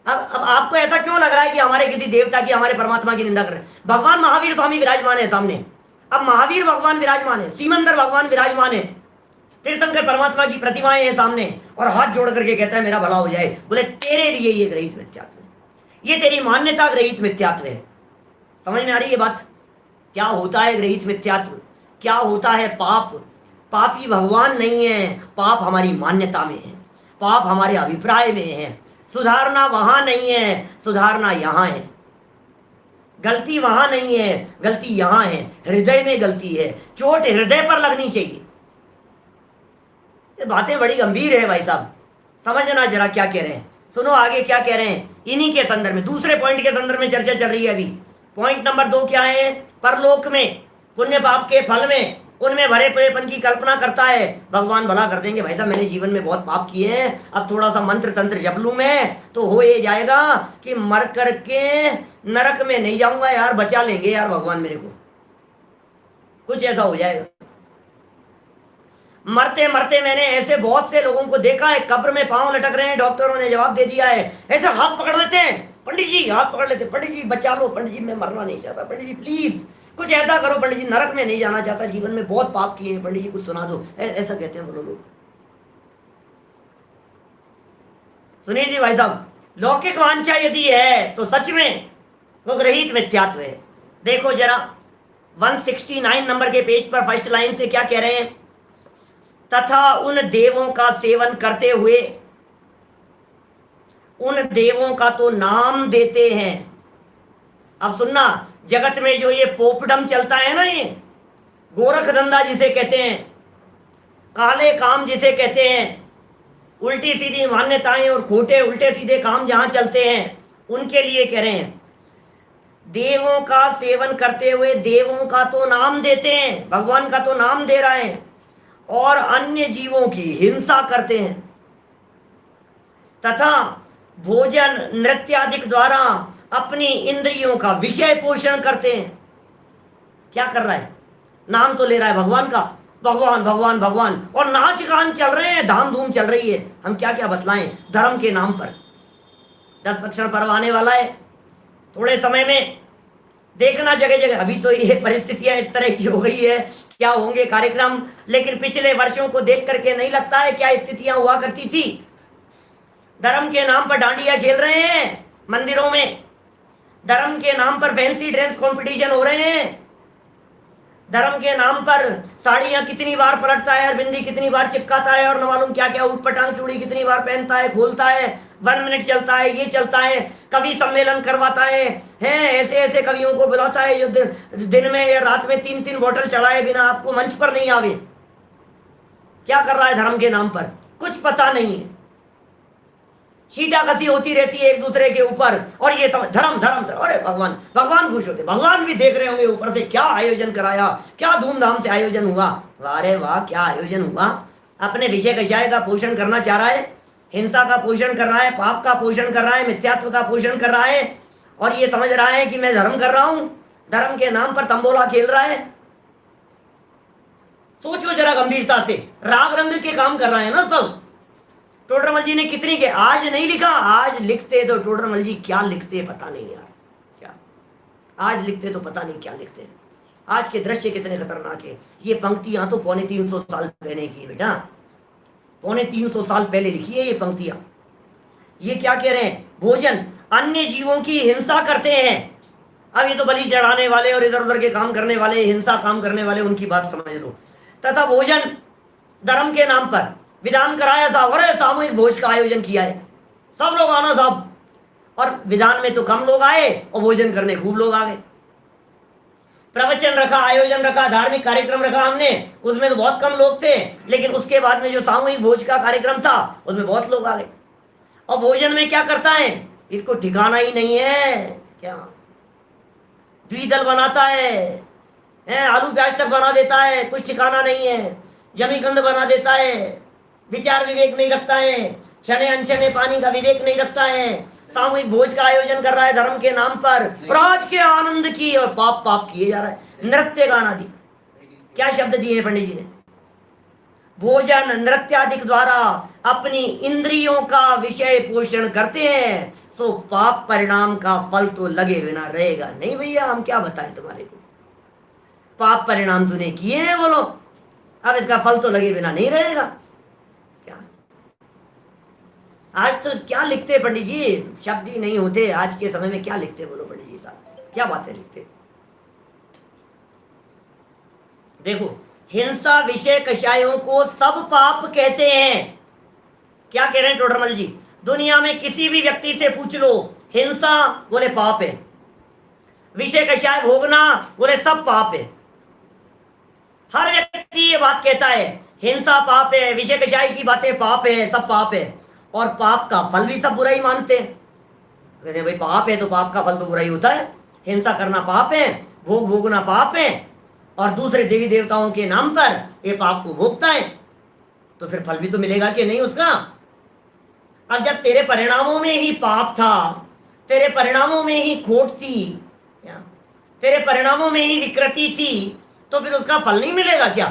अब आपको ऐसा क्यों लग रहा है कि हमारे किसी देवता की, हमारे परमात्मा की निंदा कर रहे हैं। भगवान महावीर स्वामी विराजमान है सामने। अब महावीर भगवान विराजमान है, सीमंदर भगवान विराजमान है, तीर्थंकर परमात्मा की प्रतिमाएं हैं सामने, और हाथ जोड़ करके कहता है मेरा भला हो जाए। बोले तेरे लिए ये ग्रहित मिथ्यात्व है, ये तेरी मान्यता ग्रहित मिथ्यात्व है। समझ में आ रही है बात, क्या होता है ग्रहित मिथ्यात्व, क्या होता है पाप। पापी भगवान नहीं है, पाप हमारी मान्यता में है, पाप हमारे अभिप्राय में है। सुधारना वहां नहीं है, सुधारना यहां है। गलती वहां नहीं है, गलती यहां है, हृदय में गलती है, चोट हृदय पर लगनी चाहिए। ये बातें बड़ी गंभीर है भाई साहब, समझना जरा क्या कह रहे हैं। सुनो आगे क्या कह रहे हैं, इन्हीं के संदर्भ में, दूसरे पॉइंट के संदर्भ में चर्चा चल रही है अभी। पॉइंट नंबर 2 क्या है, परलोक में पुण्य पाप के फल में उनमें भरे पड़ेपन की कल्पना करता है। भगवान भला कर देंगे भाई साहब, मैंने जीवन में बहुत पाप किए हैं, अब थोड़ा सा मंत्र तंत्र जप लूं मैं तो हो ये जाएगा कि मर करके नरक में नहीं जाऊंगा यार, बचा लेंगे यार भगवान मेरे को, कुछ ऐसा हो जाएगा। मरते मरते मैंने ऐसे बहुत से लोगों को देखा है, कब्र में पांव लटक रहे हैं, डॉक्टरों ने जवाब दे दिया है, ऐसे हाथ पकड़ लेते हैं, पंडित जी हाथ पकड़ लेते, पंडित जी बचा लो, पंडित जी मैं मरना नहीं चाहता, पंडित जी प्लीज कुछ ऐसा करो, पंडित जी नरक में नहीं जाना चाहता, जीवन में बहुत पाप किए हैं, पंडित जी कुछ सुना दो, ऐसा कहते हैं बोलो लोग। सुनिए जी भाई साहब, लौकिक वांछा यदि है तो सच में वो ग्रहित मिथ्यात्व है। देखो जरा 169 नंबर के पेज पर फर्स्ट लाइन से क्या कह रहे हैं, तथा उन देवों का सेवन करते हुए उन देवों का तो नाम देते हैं। अब सुनना, जगत में जो ये पोपडम चलता है ना, ये गोरख धंधा जिसे कहते हैं, काले काम जिसे कहते हैं, उल्टी सीधी मान्यताएं और खोटे उल्टे सीधे काम जहां चलते हैं, उनके लिए कह रहे हैं देवों का सेवन करते हुए देवों का तो नाम देते हैं, भगवान का तो नाम दे रहे हैं, और अन्य जीवों की हिंसा करते हैं, तथा भोजन नृत्य आदि द्वारा अपनी इंद्रियों का विषय पोषण करते हैं। क्या कर रहा है? नाम तो ले रहा है भगवान का, भगवान भगवान भगवान, और नाच गान चल रहे हैं, धाम धूम चल रही है। हम क्या क्या बतलाएं धर्म के नाम पर। 10 लक्षण पर्व आने वाला है थोड़े समय में, देखना जगह जगह। अभी तो ये परिस्थितियां इस तरह की हो गई है, क्या होंगे कार्यक्रम, लेकिन पिछले वर्षों को देख करके नहीं लगता है क्या स्थितियां हुआ करती थी। धर्म के नाम पर डांडिया खेल रहे हैं मंदिरों में, धर्म के नाम पर फैंसी ड्रेस कंपटीशन हो रहे हैं, धर्म के नाम पर साड़ियां कितनी बार पलटता है, बिंदी कितनी बार चिपकाता है, और न मालूम क्या क्या ऊट पटांग चूड़ी कितनी बार पहनता है, खोलता है, 1 मिनट चलता है, ये चलता है, कवि सम्मेलन करवाता है, ऐसे ऐसे कवियों को बुलाता है जो दिन में या रात में 3-3 बोतल चढ़ाए बिना आपको मंच पर नहीं आवे। क्या कर रहा है धर्म के नाम पर? कुछ पता नहीं है। छीटाकसी होती रहती है एक दूसरे के ऊपर, और ये समझ धर्म धर्म धर्म। अरे भगवान भगवान खुश होते, भगवान भी देख रहे होंगे ऊपर से क्या आयोजन कराया, क्या धूमधाम से आयोजन हुआ। वारे वाह, क्या आयोजन हुआ। अपने विषय कषाय का पोषण करना चाह रहा है, हिंसा का पोषण कर रहा है, पाप का पोषण कर रहा है, मिथ्यात्व का पोषण कर रहा है, और ये समझ रहा है कि मैं धर्म कर रहा हूं, धर्म के नाम पर तंबोला खेल रहा है। सोचो जरा गंभीरता से, राग रंग के काम कर रहा है ना सब। टोडरमल जी ने कितनी के आज नहीं लिखा, आज लिखते तो टोडरमल जी क्या लिखते पता नहीं यार, क्या आज लिखते तो पता नहीं क्या लिखते। आज के दृश्य कितने खतरनाक है। ये पंक्तियां तो 350 साल पहले की है बेटा, 350 साल पहले लिखी है ये पंक्तियां। ये क्या कह रहे हैं? भोजन अन्य जीवों की हिंसा करते हैं। अब ये तो बलि चढ़ाने वाले और इधर उधर के काम करने वाले, हिंसा काम करने वाले, उनकी बात समझ लो। तथा भोजन धर्म के नाम पर विधान कराया साहब, अरे सामूहिक भोज का आयोजन किया है, सब लोग आना साहब, और विधान में तो कम लोग आए और भोजन करने खूब लोग आ गए। प्रवचन रखा, आयोजन रखा, धार्मिक कार्यक्रम रखा हमने, उसमें तो बहुत कम लोग थे, लेकिन उसके बाद में जो सामूहिक भोज का कार्यक्रम था उसमें बहुत लोग आ गए। और भोजन में क्या करता है, इसको ठिकाना ही नहीं है, क्या द्विदल बनाता है, आलू प्याज तक बना देता है, कुछ ठिकाना नहीं है, जमीगंध बना देता है, विचार विवेक नहीं रखता है, छने अनछने पानी का विवेक नहीं रखता है, सामूहिक भोज का आयोजन कर रहा है धर्म के नाम पर, राज के आनंद की और पाप पाप किए जा रहा है, नृत्य गाना दी। क्या शब्द दिए हैं पंडित जी ने? भोजन नृत्य आदि द्वारा अपनी इंद्रियों का विषय पोषण करते हैं, तो पाप परिणाम का फल तो लगे बिना रहेगा नहीं। भैया हम क्या बताएं तुम्हारे को, पाप परिणाम तूने किए हैं बोलो, अब इसका फल तो लगे बिना नहीं रहेगा। क्या आज तो क्या लिखते पंडित जी, शब्द ही नहीं होते आज के समय में। क्या लिखते बोलो पंडित जी साहब, क्या बातें लिखते। देखो, हिंसा विषय कषायों को सब पाप कहते हैं। क्या कह रहे हैं टोडरमल जी? दुनिया में किसी भी व्यक्ति से पूछ लो, हिंसा बोले पाप है, विषय कषाय भोगना बोले सब पाप है। हर व्यक्ति ये बात कहता है, हिंसा पाप है, विषय कषाय की बातें पाप है, सब पाप है, और पाप का फल भी सब बुरा ही मानते हैं। कहते भाई पाप है तो पाप का फल तो बुरा ही होता है, हिंसा करना पाप है, भोग भोगना पाप है, और दूसरे देवी देवताओं के नाम पर ये पाप को भोगता है, तो फिर फल भी तो मिलेगा कि नहीं उसका। अब जब तेरे परिणामों में ही पाप था, तेरे परिणामों में ही खोट थी, तेरे परिणामों में ही विकृति थी, तो फिर उसका फल नहीं मिलेगा क्या?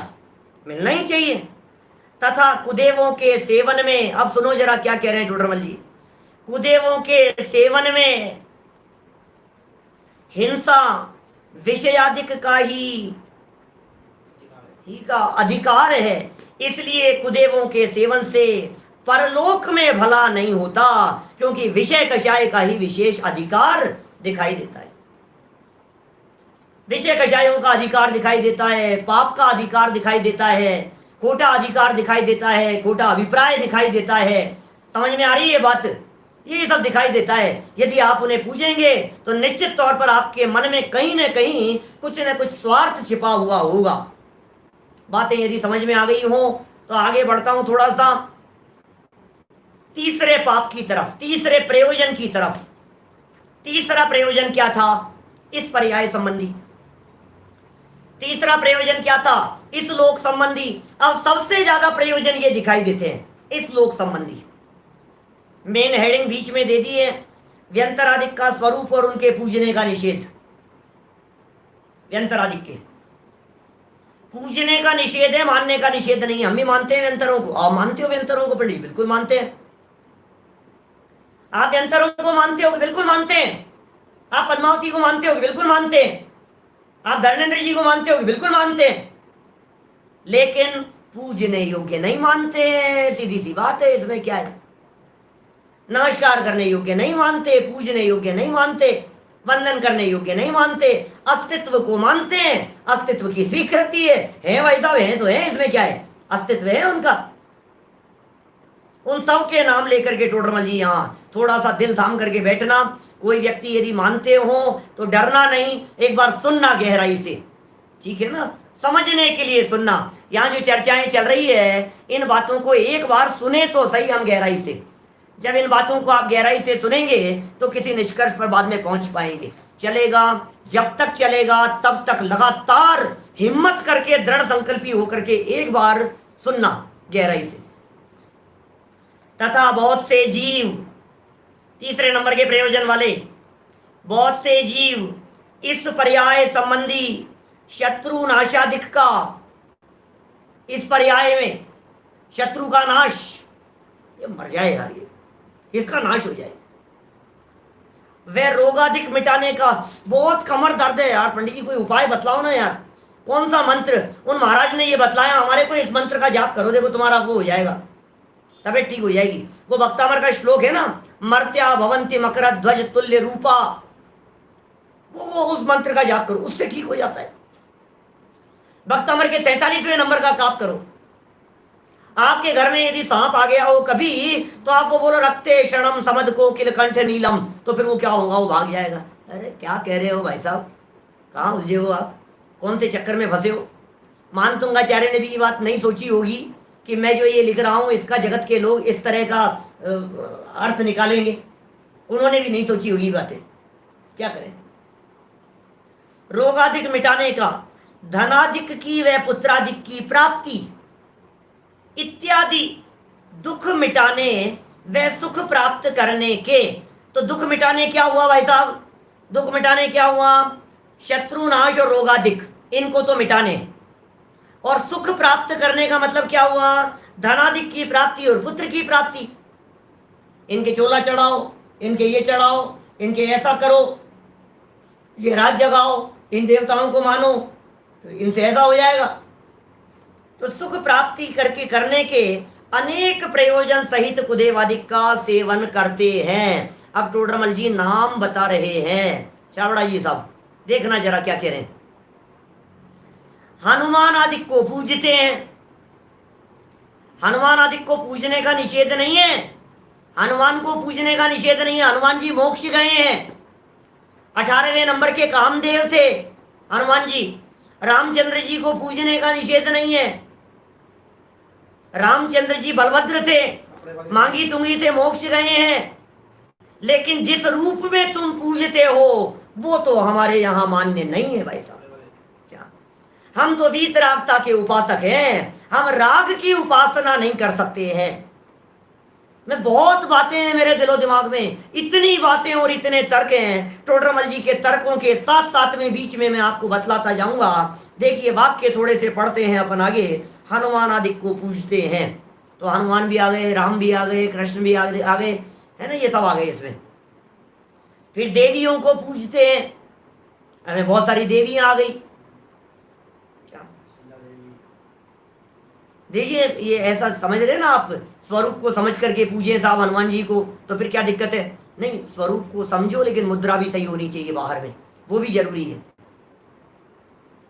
मिलना ही चाहिए। तथा कुदेवों के सेवन में, अब सुनो जरा क्या कह रहे हैं टोडरमल जी, कुदेवों के सेवन में हिंसा विषयादिक का ही का अधिकार है, इसलिए कुदेवों के सेवन से परलोक में भला नहीं होता, क्योंकि विषय कषाय का ही विशेष अधिकार दिखाई देता है। विषय कषायों का अधिकार दिखाई देता है, पाप का अधिकार दिखाई देता है, खोटा अधिकार दिखाई देता है, खोटा अभिप्राय दिखाई देता है। समझ में आ रही है बात? ये सब दिखाई देता है। यदि आप उन्हें पूजेंगे तो निश्चित तौर पर आपके मन में कहीं न कहीं कुछ न कुछ स्वार्थ छिपा हुआ होगा। बातें यदि समझ में आ गई हो तो आगे बढ़ता हूं थोड़ा सा तीसरे पाप की तरफ, तीसरे प्रयोजन की तरफ। तीसरा प्रयोजन क्या था इस पर्याय संबंधी? तीसरा प्रयोजन क्या था इस लोक संबंधी? अब सबसे ज्यादा प्रयोजन ये दिखाई देते हैं इस लोक संबंधी। मेन हेडिंग बीच में दे दी है, व्यंतरादिक का स्वरूप और उनके पूजने का निषेध। व्यंतरादिक के पूजने का निषेध है, मानने का निषेध नहीं। हम भी मानते हैं व्यंतरों को। आप मानते हो व्यंतरों को? पंडित बिल्कुल मानते हैं। आप व्यंतरों को मानते हो? बिल्कुल मानते हैं। आप पद्मावती को मानते हो? बिल्कुल मानते हैं। आप धर्मेंद्र जी को मानते हो? बिल्कुल मानते हैं। लेकिन पूजने योग्य नहीं मानते। सीधी सी बात है, इसमें क्या है? नमस्कार करने योग्य नहीं मानते, पूजने योग्य नहीं मानते, वंदन करने योग्य नहीं मानते, अस्तित्व को मानते हैं, अस्तित्व की स्वीकृति है भाई साहब, है तो है, इसमें क्या है? अस्तित्व है उनका। उन सब के नाम लेकर के टोडरमल जी यहाँ थोड़ा सा दिल थाम करके बैठना। कोई व्यक्ति यदि मानते हो तो डरना नहीं, एक बार सुनना गहराई से, ठीक है ना? समझने के लिए सुनना। यहाँ जो चर्चाएं चल रही है इन बातों को एक बार सुने तो सही हम गहराई से। जब इन बातों को आप गहराई से सुनेंगे तो किसी निष्कर्ष पर बाद में पहुंच पाएंगे। चलेगा, जब तक चलेगा तब तक लगातार हिम्मत करके दृढ़ संकल्पी होकर के एक बार सुनना गहराई से। तथा बहुत से जीव, तीसरे नंबर के प्रयोजन वाले, बहुत से जीव इस पर्याय संबंधी शत्रु नाशादिक का, इस पर्याय में शत्रु का नाश, ये मर जाए यार, ये इसका नाश हो जाए। वह रोगाधिक मिटाने का, बहुत कमर दर्द है यार पंडित जी, कोई उपाय बतलाओ ना यार। कौन सा मंत्र? उन महाराज ने ये बतलाया हमारे को, इस मंत्र का जाप करो, देखो तुम्हारा वो हो जाएगा, तबीयत ठीक हो जाएगी। वो भक्तामर का श्लोक है ना, मर्त्या भवंती मकर ध्वज तुल्य रूपा, वो उस मंत्र का जाप करो, उससे ठीक हो जाता है। भक्तामर के 47वें नंबर का जाप करो। आपके घर में यदि सांप आ गया हो कभी तो आपको बोलो रक्ते क्षणम समद को किल कंठ नीलम, तो फिर वो क्या होगा? वो भाग जाएगा। अरे क्या कह रहे हो भाई साहब, कहाँ उलझे हो आप? कौन से चक्कर में फंसे हो? मानतुंगाचार्य ने भी ये बात नहीं सोची होगी कि मैं जो ये लिख रहा हूँ इसका जगत के लोग इस तरह का अर्थ निकालेंगे। उन्होंने भी नहीं सोची होगी बातें। क्या करें? रोगाधिक मिटाने का, धनाधिक की व पुत्राधिक की प्राप्ति इत्यादि दुख मिटाने व सुख प्राप्त करने के। तो दुख मिटाने क्या हुआ भाई साहब? दुख मिटाने क्या हुआ? शत्रुनाश और रोगाधिक, इनको तो मिटाने। और सुख प्राप्त करने का मतलब क्या हुआ? धनाधिक की प्राप्ति और पुत्र की प्राप्ति। इनके चोला चढ़ाओ, इनके ये चढ़ाओ, इनके ऐसा करो, ये रात जगाओ, इन देवताओं को मानो, तो इनसे ऐसा हो जाएगा। तो सुख प्राप्ति करने के अनेक प्रयोजन सहित कुदेवादिक का सेवन करते हैं। अब टोडरमल जी नाम बता रहे हैं। चावड़ा जी साहब देखना जरा क्या कह रहे हैं। हनुमान आदि को पूजते हैं। हनुमान आदि को पूजने का निषेध नहीं है। हनुमान को पूजने का निषेध नहीं है। हनुमान जी मोक्ष गए हैं। 18वें नंबर के कामदेव थे हनुमान जी। रामचंद्र जी को पूजने का निषेध नहीं है। रामचंद्र जी बलभद्र थे, मांगी तुंगी से मोक्ष गए हैं। लेकिन जिस रूप में तुम पूजते हो वो तो हमारे यहाँ मान्य नहीं है भाई साहब। क्या? हम तो वीतरागता के उपासक हैं, हम राग की उपासना नहीं कर सकते हैं। मैं बहुत बातें हैं मेरे दिलो दिमाग में, इतनी बातें और इतने तर्क हैं। टोडरमल जी के तर्कों के साथ साथ में बीच में मैं आपको बतलाता जाऊंगा। देखिए वाक्य थोड़े से पढ़ते हैं अपन आगे। हनुमान आदि को पूजते हैं, तो हनुमान भी आ गए, राम भी आ गए, कृष्ण भी आ गए, है ना, ये सब आ गए इसमें। फिर देवियों को पूजते हैं, हमें बहुत सारी देवियां आ गई। क्या देखिए, ये ऐसा समझ रहे ना आप, स्वरूप को समझ करके पूजे साहब हनुमान जी को, तो फिर क्या दिक्कत है? नहीं, स्वरूप को समझो लेकिन मुद्रा भी सही होनी चाहिए बाहर में, वो भी जरूरी है।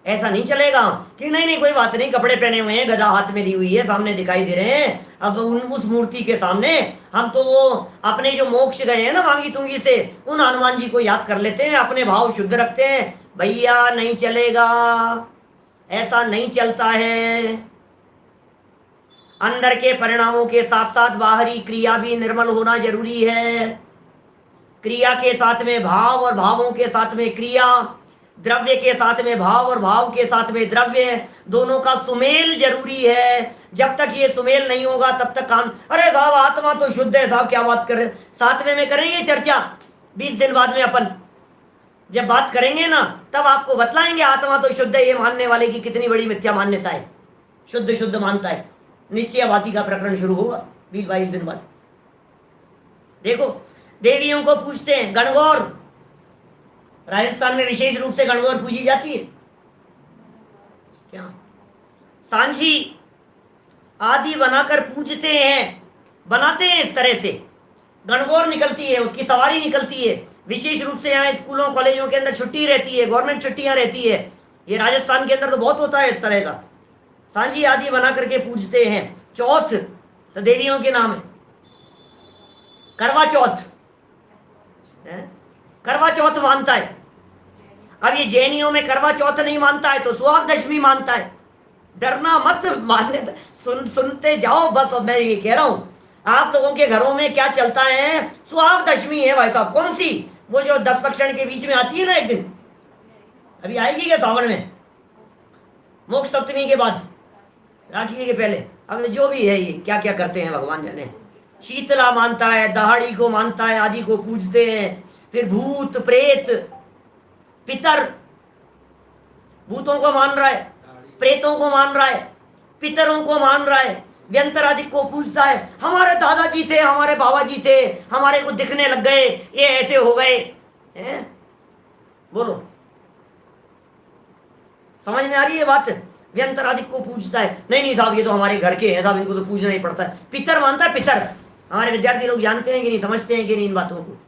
ऐसा नहीं चलेगा कि नहीं नहीं कोई बात नहीं, कपड़े पहने हुए हैं, गदा हाथ में ली हुई है, सामने दिखाई दे रहे हैं, अब उस मूर्ति के सामने हम तो वो अपने जो मोक्ष गए हैं ना मांगी तुंगी से, उन हनुमान जी को याद कर लेते हैं, अपने भाव शुद्ध रखते हैं। भैया नहीं चलेगा, ऐसा नहीं चलता है। अंदर के परिणामों के साथ साथ बाहरी क्रिया भी निर्मल होना जरूरी है। क्रिया के साथ में भाव और भावों के साथ में क्रिया, द्रव्य के साथ में भाव और भाव के साथ में द्रव्य, दोनों का सुमेल जरूरी है। जब तक ये सुमेल नहीं होगा तब तक काम। अरे साहब आत्मा तो शुद्ध है साहब, क्या बात कर रहे, 7वें में करेंगे चर्चा, 20 दिन बाद में अपन जब बात करेंगे ना तब आपको बतलाएंगे आत्मा तो शुद्ध है, ये मानने वाले की कितनी बड़ी मिथ्या मान्यता है, शुद्ध शुद्ध मानता है। निश्चयवासी का प्रकरण शुरू होगा 20-22 दिन बाद। देखो देवियों को पूछते हैं, गणगौर, राजस्थान में विशेष रूप से गणगौर पूजी जाती है क्या? सांझी आदि बनाकर पूजते हैं, बनाते हैं इस तरह से। गणगौर निकलती है, उसकी सवारी निकलती है। विशेष रूप से यहाँ स्कूलों कॉलेजों के अंदर छुट्टी रहती है, गवर्नमेंट छुट्टियां रहती है। ये राजस्थान के अंदर तो बहुत होता है इस तरह का। सांझी आदि बना करके पूजते हैं। चौथ देवियों के नाम है, करवा चौथ, करवा चौथ मानता है। अब ये जैनियों में करवा चौथ नहीं मानता है तो सुहाग दशमी मानता है। डरना मत, मानने सुनते जाओ बस। अब मैं ये कह रहा हूं आप लोगों के घरों में क्या चलता है, सुहाग दशमी है भाई साहब। कौन सी? वो जो 10 लक्षण के बीच में आती है ना एक दिन, अभी आएगी क्या सावन में, मोक्ष सप्तमी के बाद, राखी के पहले। अब जो भी है ये क्या क्या करते हैं भगवान जाने। शीतला मानता है, दहाड़ी को मानता है, आदि को पूजते हैं। फिर भूत प्रेत पितर, भूतों को मान रहा है, प्रेतों को मान रहा है, पितरों को मान रहा है, व्यंतर आदि को पूजता है। हमारे दादाजी थे, हमारे बाबा जी थे, हमारे को दिखने लग गए, ये ऐसे हो गए हैं। बोलो समझ में आ रही है बात? व्यंतर आदि को पूजता है। नहीं नहीं साहब ये तो हमारे घर के हैं साहब, इनको तो पूजना ही पड़ता है। पितर मानता है, पितर। हमारे विद्यार्थी लोग जानते हैं कि नहीं, समझते हैं कि नहीं इन बातों को।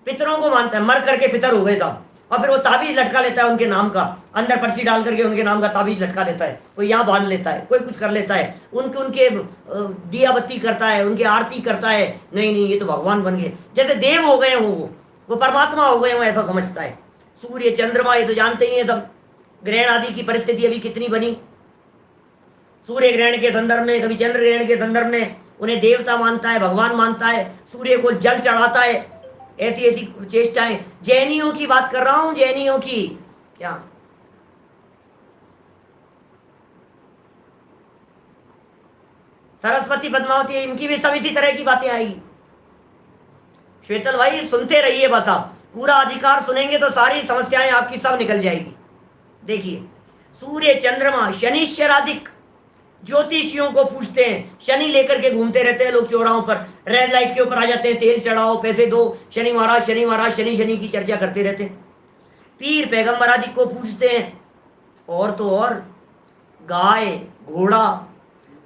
पितरों को मानता है, मर करके पितर हो गए साहब, और फिर वो ताबीज लटका लेता है उनके नाम का, अंदर पर्ची डाल करके उनके नाम का ताबीज लटका लेता है। कोई यहाँ बांध लेता है, कोई कुछ कर लेता है, उनके दिया बत्ती करता है, उनकी आरती करता है। नहीं नहीं ये तो भगवान बन गए, जैसे देव हो गए हो, वो परमात्मा हो गए हो, ऐसा समझता है। सूर्य चंद्रमा ये तो जानते ही है सब। ग्रहण आदि की परिस्थिति अभी कितनी बनी, सूर्य ग्रहण के संदर्भ में, कभी चंद्र ग्रहण के संदर्भ में उन्हें देवता मानता है, भगवान मानता है, सूर्य को जल चढ़ाता है। ऐसी ऐसी चेष्टाएं। जैनियों की बात कर रहा हूं, जैनियों की। क्या सरस्वती पद्मावती, इनकी भी सब इसी तरह की बातें आएगी। श्वेतल भाई सुनते रहिए बस, आप पूरा अधिकार सुनेंगे तो सारी समस्याएं आपकी सब निकल जाएगी। देखिए सूर्य चंद्रमा शनिश्चरादिक ज्योतिषियों को पूछते हैं। शनि लेकर के घूमते रहते हैं लोग चौराहों पर, रेड लाइट के ऊपर आ जाते हैं, तेल चढ़ाओ, पैसे दो, शनि महाराज शनि महाराज, शनि शनि की चर्चा करते रहते हैं। पीर पैगंबर आदि को पूछते हैं। और तो और गाय घोड़ा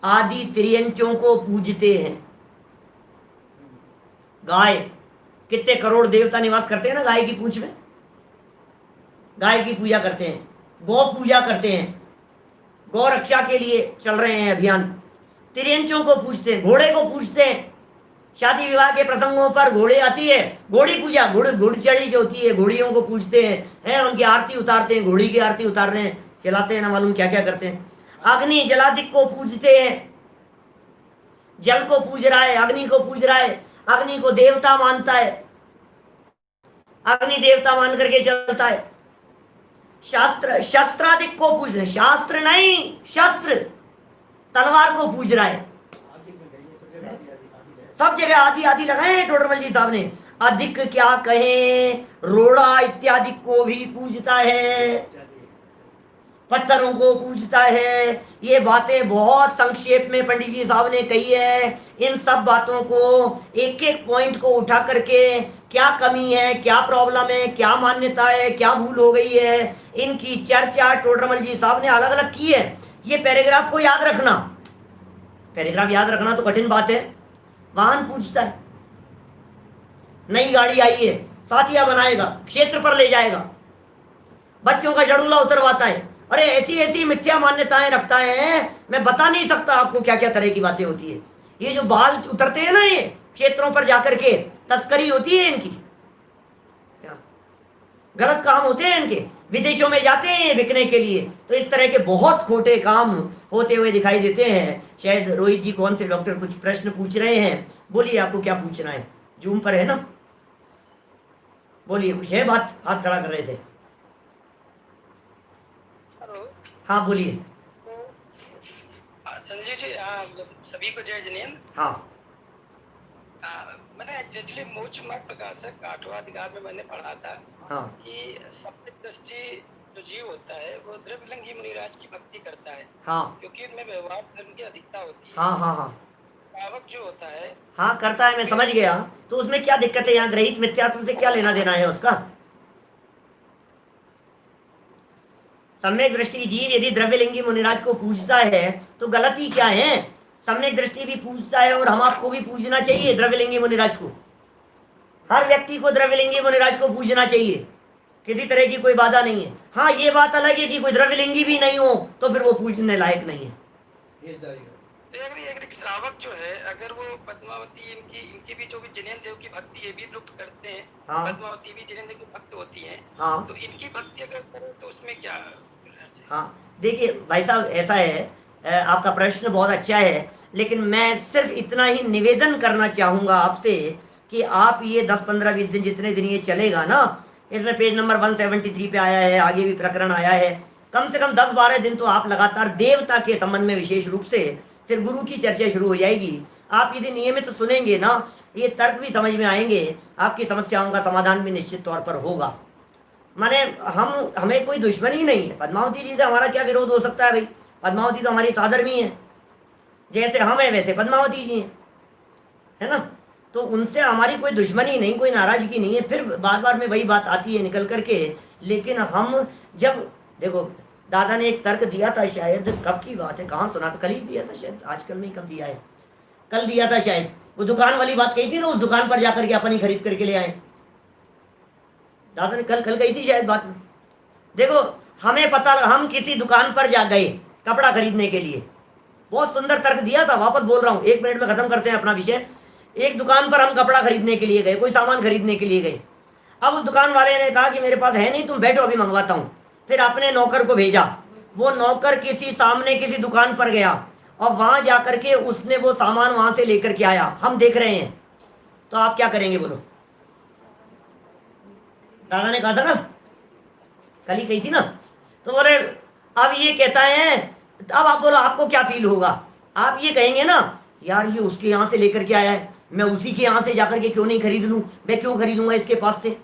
आदि त्रियंचों को पूजते हैं। गाय, कितने करोड़ देवता निवास करते हैं ना गाय की पूंछ में, गाय की पूजा करते हैं, गौ पूजा करते हैं, गौ रक्षा के लिए चल रहे हैं अभियान। त्रियंचों को पूछते हैं, घोड़े को पूछते हैं। शादी विवाह के प्रसंगों पर घोड़े आती है, घोड़ी पूजा, घुड़चढ़ी जो होती है, घोड़ियों को पूछते हैं, उनकी आरती उतारते हैं, घोड़ी की आरती उतार रहे हैं, खिलाते हैं, ना मालूम क्या क्या करते हैं। अग्नि जलादिक को पूजते हैं, जल को पूज रहा है, अग्नि को पूज रहा है, अग्नि को देवता मानता है, अग्नि देवता मान करके चलता है। शास्त्र शस्त्रादिक को पूज रहे, शास्त्र नहीं शस्त्र, तलवार को पूज रहा है। सब जगह आदि आदि लगाए हैं टोडरमल जी साहब ने। अधिक क्या कहें, रोड़ा इत्यादि को भी पूजता है, पत्थरों को पूजता है। ये बातें बहुत संक्षेप में पंडित जी साहब ने कही है। इन सब बातों को, एक एक पॉइंट को उठा करके क्या कमी है, क्या प्रॉब्लम है, क्या मान्यता है, क्या भूल हो गई है, इनकी चर्चा टोडरमल जी साहब ने अलग अलग की है। ये पैराग्राफ को याद रखना, पैराग्राफ याद रखना तो कठिन बात है। वाहन पूजता है, नई गाड़ी आई है, साथिया बनाएगा, क्षेत्र पर ले जाएगा, बच्चों का झड़ूला उतरवाता है, अरे ऐसी ऐसी मिथ्या मान्यताएं रखता है, मैं बता नहीं सकता आपको क्या क्या तरह की बातें होती है। ये जो बाल उतरते हैं ना, ये क्षेत्रों पर जाकर के तस्करी होती है इनकी, गलत काम होते हैं इनके, विदेशों में जाते हैं बिकने के लिए। तो इस तरह के बहुत खोटे काम होते हुए दिखाई देते हैं। शायद रोहित जी कौन थे डॉक्टर, कुछ प्रश्न पूछ रहे हैं, बोलिए आपको क्या पूछना है। जूम पर है ना, बोलिए कुछ है बात, हाथ खड़ा कर रहे थे। हाँ बोलिए। संजय जी, सभी को जय जिनेन्द्र। हाँ मैंने एक्चुअली मोक्ष मार्ग प्रकाशक 8वां अधिकार में मैंने पढ़ा था हाँ कि सम्यक दृष्टि जो जीव होता है वो द्रव्यलिंगी मुनिराज की भक्ति करता है, हाँ क्योंकि उनमें व्यवहार धर्म की अधिकता होती है। हाँ हाँ हाँ श्रावक जो होता है, हाँ करता है, मैं समझ गया। तो उसमें क्या दिक्कत है, यहाँ ग्रहित मिथ्यात्व से क्या लेना देना है उसका। सम्यक दृष्टि जीव यदि द्रव्यलिंगी मुनिराज को पूजता है तो गलती क्या है। सम्यक दृष्टि भी पूजता है और हम आपको भी पूजना चाहिए द्रव्यलिंगी मुनिराज को। हर व्यक्ति को द्रव्यलिंगी मुनिराज को पूजना चाहिए, किसी तरह की कोई बाधा नहीं है। हाँ ये बात अलग है कि कोई द्रव्यलिंगी भी नहीं हो तो फिर वो पूजने लायक नहीं है। एक श्रावक जो है, अगर वो पद्मावती इनकी भी जो भी जिनेन्द्र देव की भक्ति है भी लुप्त करते हैं। हाँ। पद्मावती भी जिनेन्द्र देव की भक्त होती है। हाँ। तो इनकी भक्ति अगर करो तो उसमें क्या। हाँ देखिए भाई साहब, ऐसा है, आपका प्रश्न बहुत अच्छा है, लेकिन मैं सिर्फ इतना ही निवेदन करना चाहूँगा आपसे कि आप ये 10, 15, 20 दिन, जितने दिन ये चलेगा ना, इसमें पेज नंबर 173 पे आया है, आगे भी प्रकरण आया है, कम से कम 10-12 दिन तो आप लगातार देवता के संबंध में विशेष रूप से, फिर गुरु की चर्चा शुरू हो जाएगी। आप यदि नियमित तो सुनेंगे ना, ये तर्क भी समझ में आएंगे, आपकी समस्याओं का समाधान भी निश्चित तौर पर होगा। माने हमें कोई दुश्मनी नहीं है, पद्मावती जी से हमारा क्या विरोध हो सकता है भाई। पद्मावती तो हमारी साधर्मी है, जैसे हम हैं वैसे पद्मावती जी हैं, है ना। तो उनसे हमारी कोई दुश्मनी नहीं, कोई नाराजगी नहीं है। फिर बार बार में वही बात आती है निकल करके। लेकिन हम जब देखो, दादा ने एक तर्क दिया था, शायद कब की बात है, कहाँ सुना था, कल ही दिया था शायद, आजकल में कब दिया है, कल दिया था शायद। वो दुकान वाली बात कही थी ना, उस दुकान पर जाकर के अपन ही खरीद करके ले आए। दादा ने कल कही थी शायद बात में। देखो हमें पता, हम किसी दुकान पर जा गए कपड़ा खरीदने के लिए, बहुत सुंदर तर्क दिया था, वापस बोल रहा हूँ, 1 मिनट में खत्म करते हैं अपना विषय। एक दुकान पर हम कपड़ा खरीदने के लिए गए, कोई सामान खरीदने के लिए गए। अब उस दुकान वाले ने कहा कि मेरे पास है नहीं, तुम बैठो अभी मंगवाता हूँ। फिर आपने नौकर को भेजा, वो नौकर किसी सामने किसी दुकान पर गया और वहां जाकर के उसने वो सामान वहां से लेकर के आया, हम देख रहे हैं। तो आप क्या करेंगे बोलो। दादा ने कहा था ना, कल ही कही थी ना। तो बोले अब ये कहता है, अब आप बोलो आपको क्या फील होगा। आप ये कहेंगे ना, यार ये उसके यहाँ से लेकर के आया है, मैं उसी के यहाँ से जाकर के क्यों नहीं खरीद लूँ, मैं क्यों खरीदूंगा इसके पास से।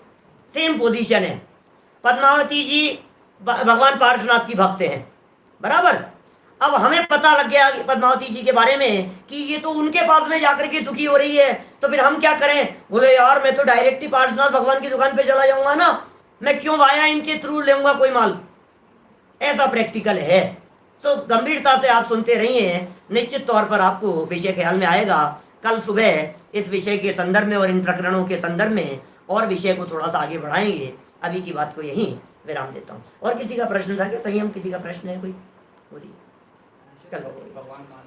सेम पोजीशन है। पद्मावती जी भगवान पार्श्वनाथ की भक्त हैं, बराबर। अब हमें पता लग गया पद्मावती जी के बारे में कि ये तो उनके पास में जाकर के सुखी हो रही है, तो फिर हम क्या करें। बोले यार मैं तो डायरेक्ट ही पार्श्वनाथ भगवान की दुकान पे चला जाऊंगा ना, मैं क्यों वाया इनके थ्रू लेऊंगा कोई माल। ऐसा प्रैक्टिकल है। तो गंभीरता से आप सुनते रहिए, निश्चित तौर पर आपको विषय ख्याल में आएगा। कल सुबह इस विषय के संदर्भ में और इन प्रकरणों के संदर्भ में और विषय को थोड़ा सा आगे बढ़ाएंगे। अभी की बात को यहीं विराम देता हूँ। और किसी का प्रश्न था क्या, संयम किसी का प्रश्न है कोई, बोलिए। भगवान मान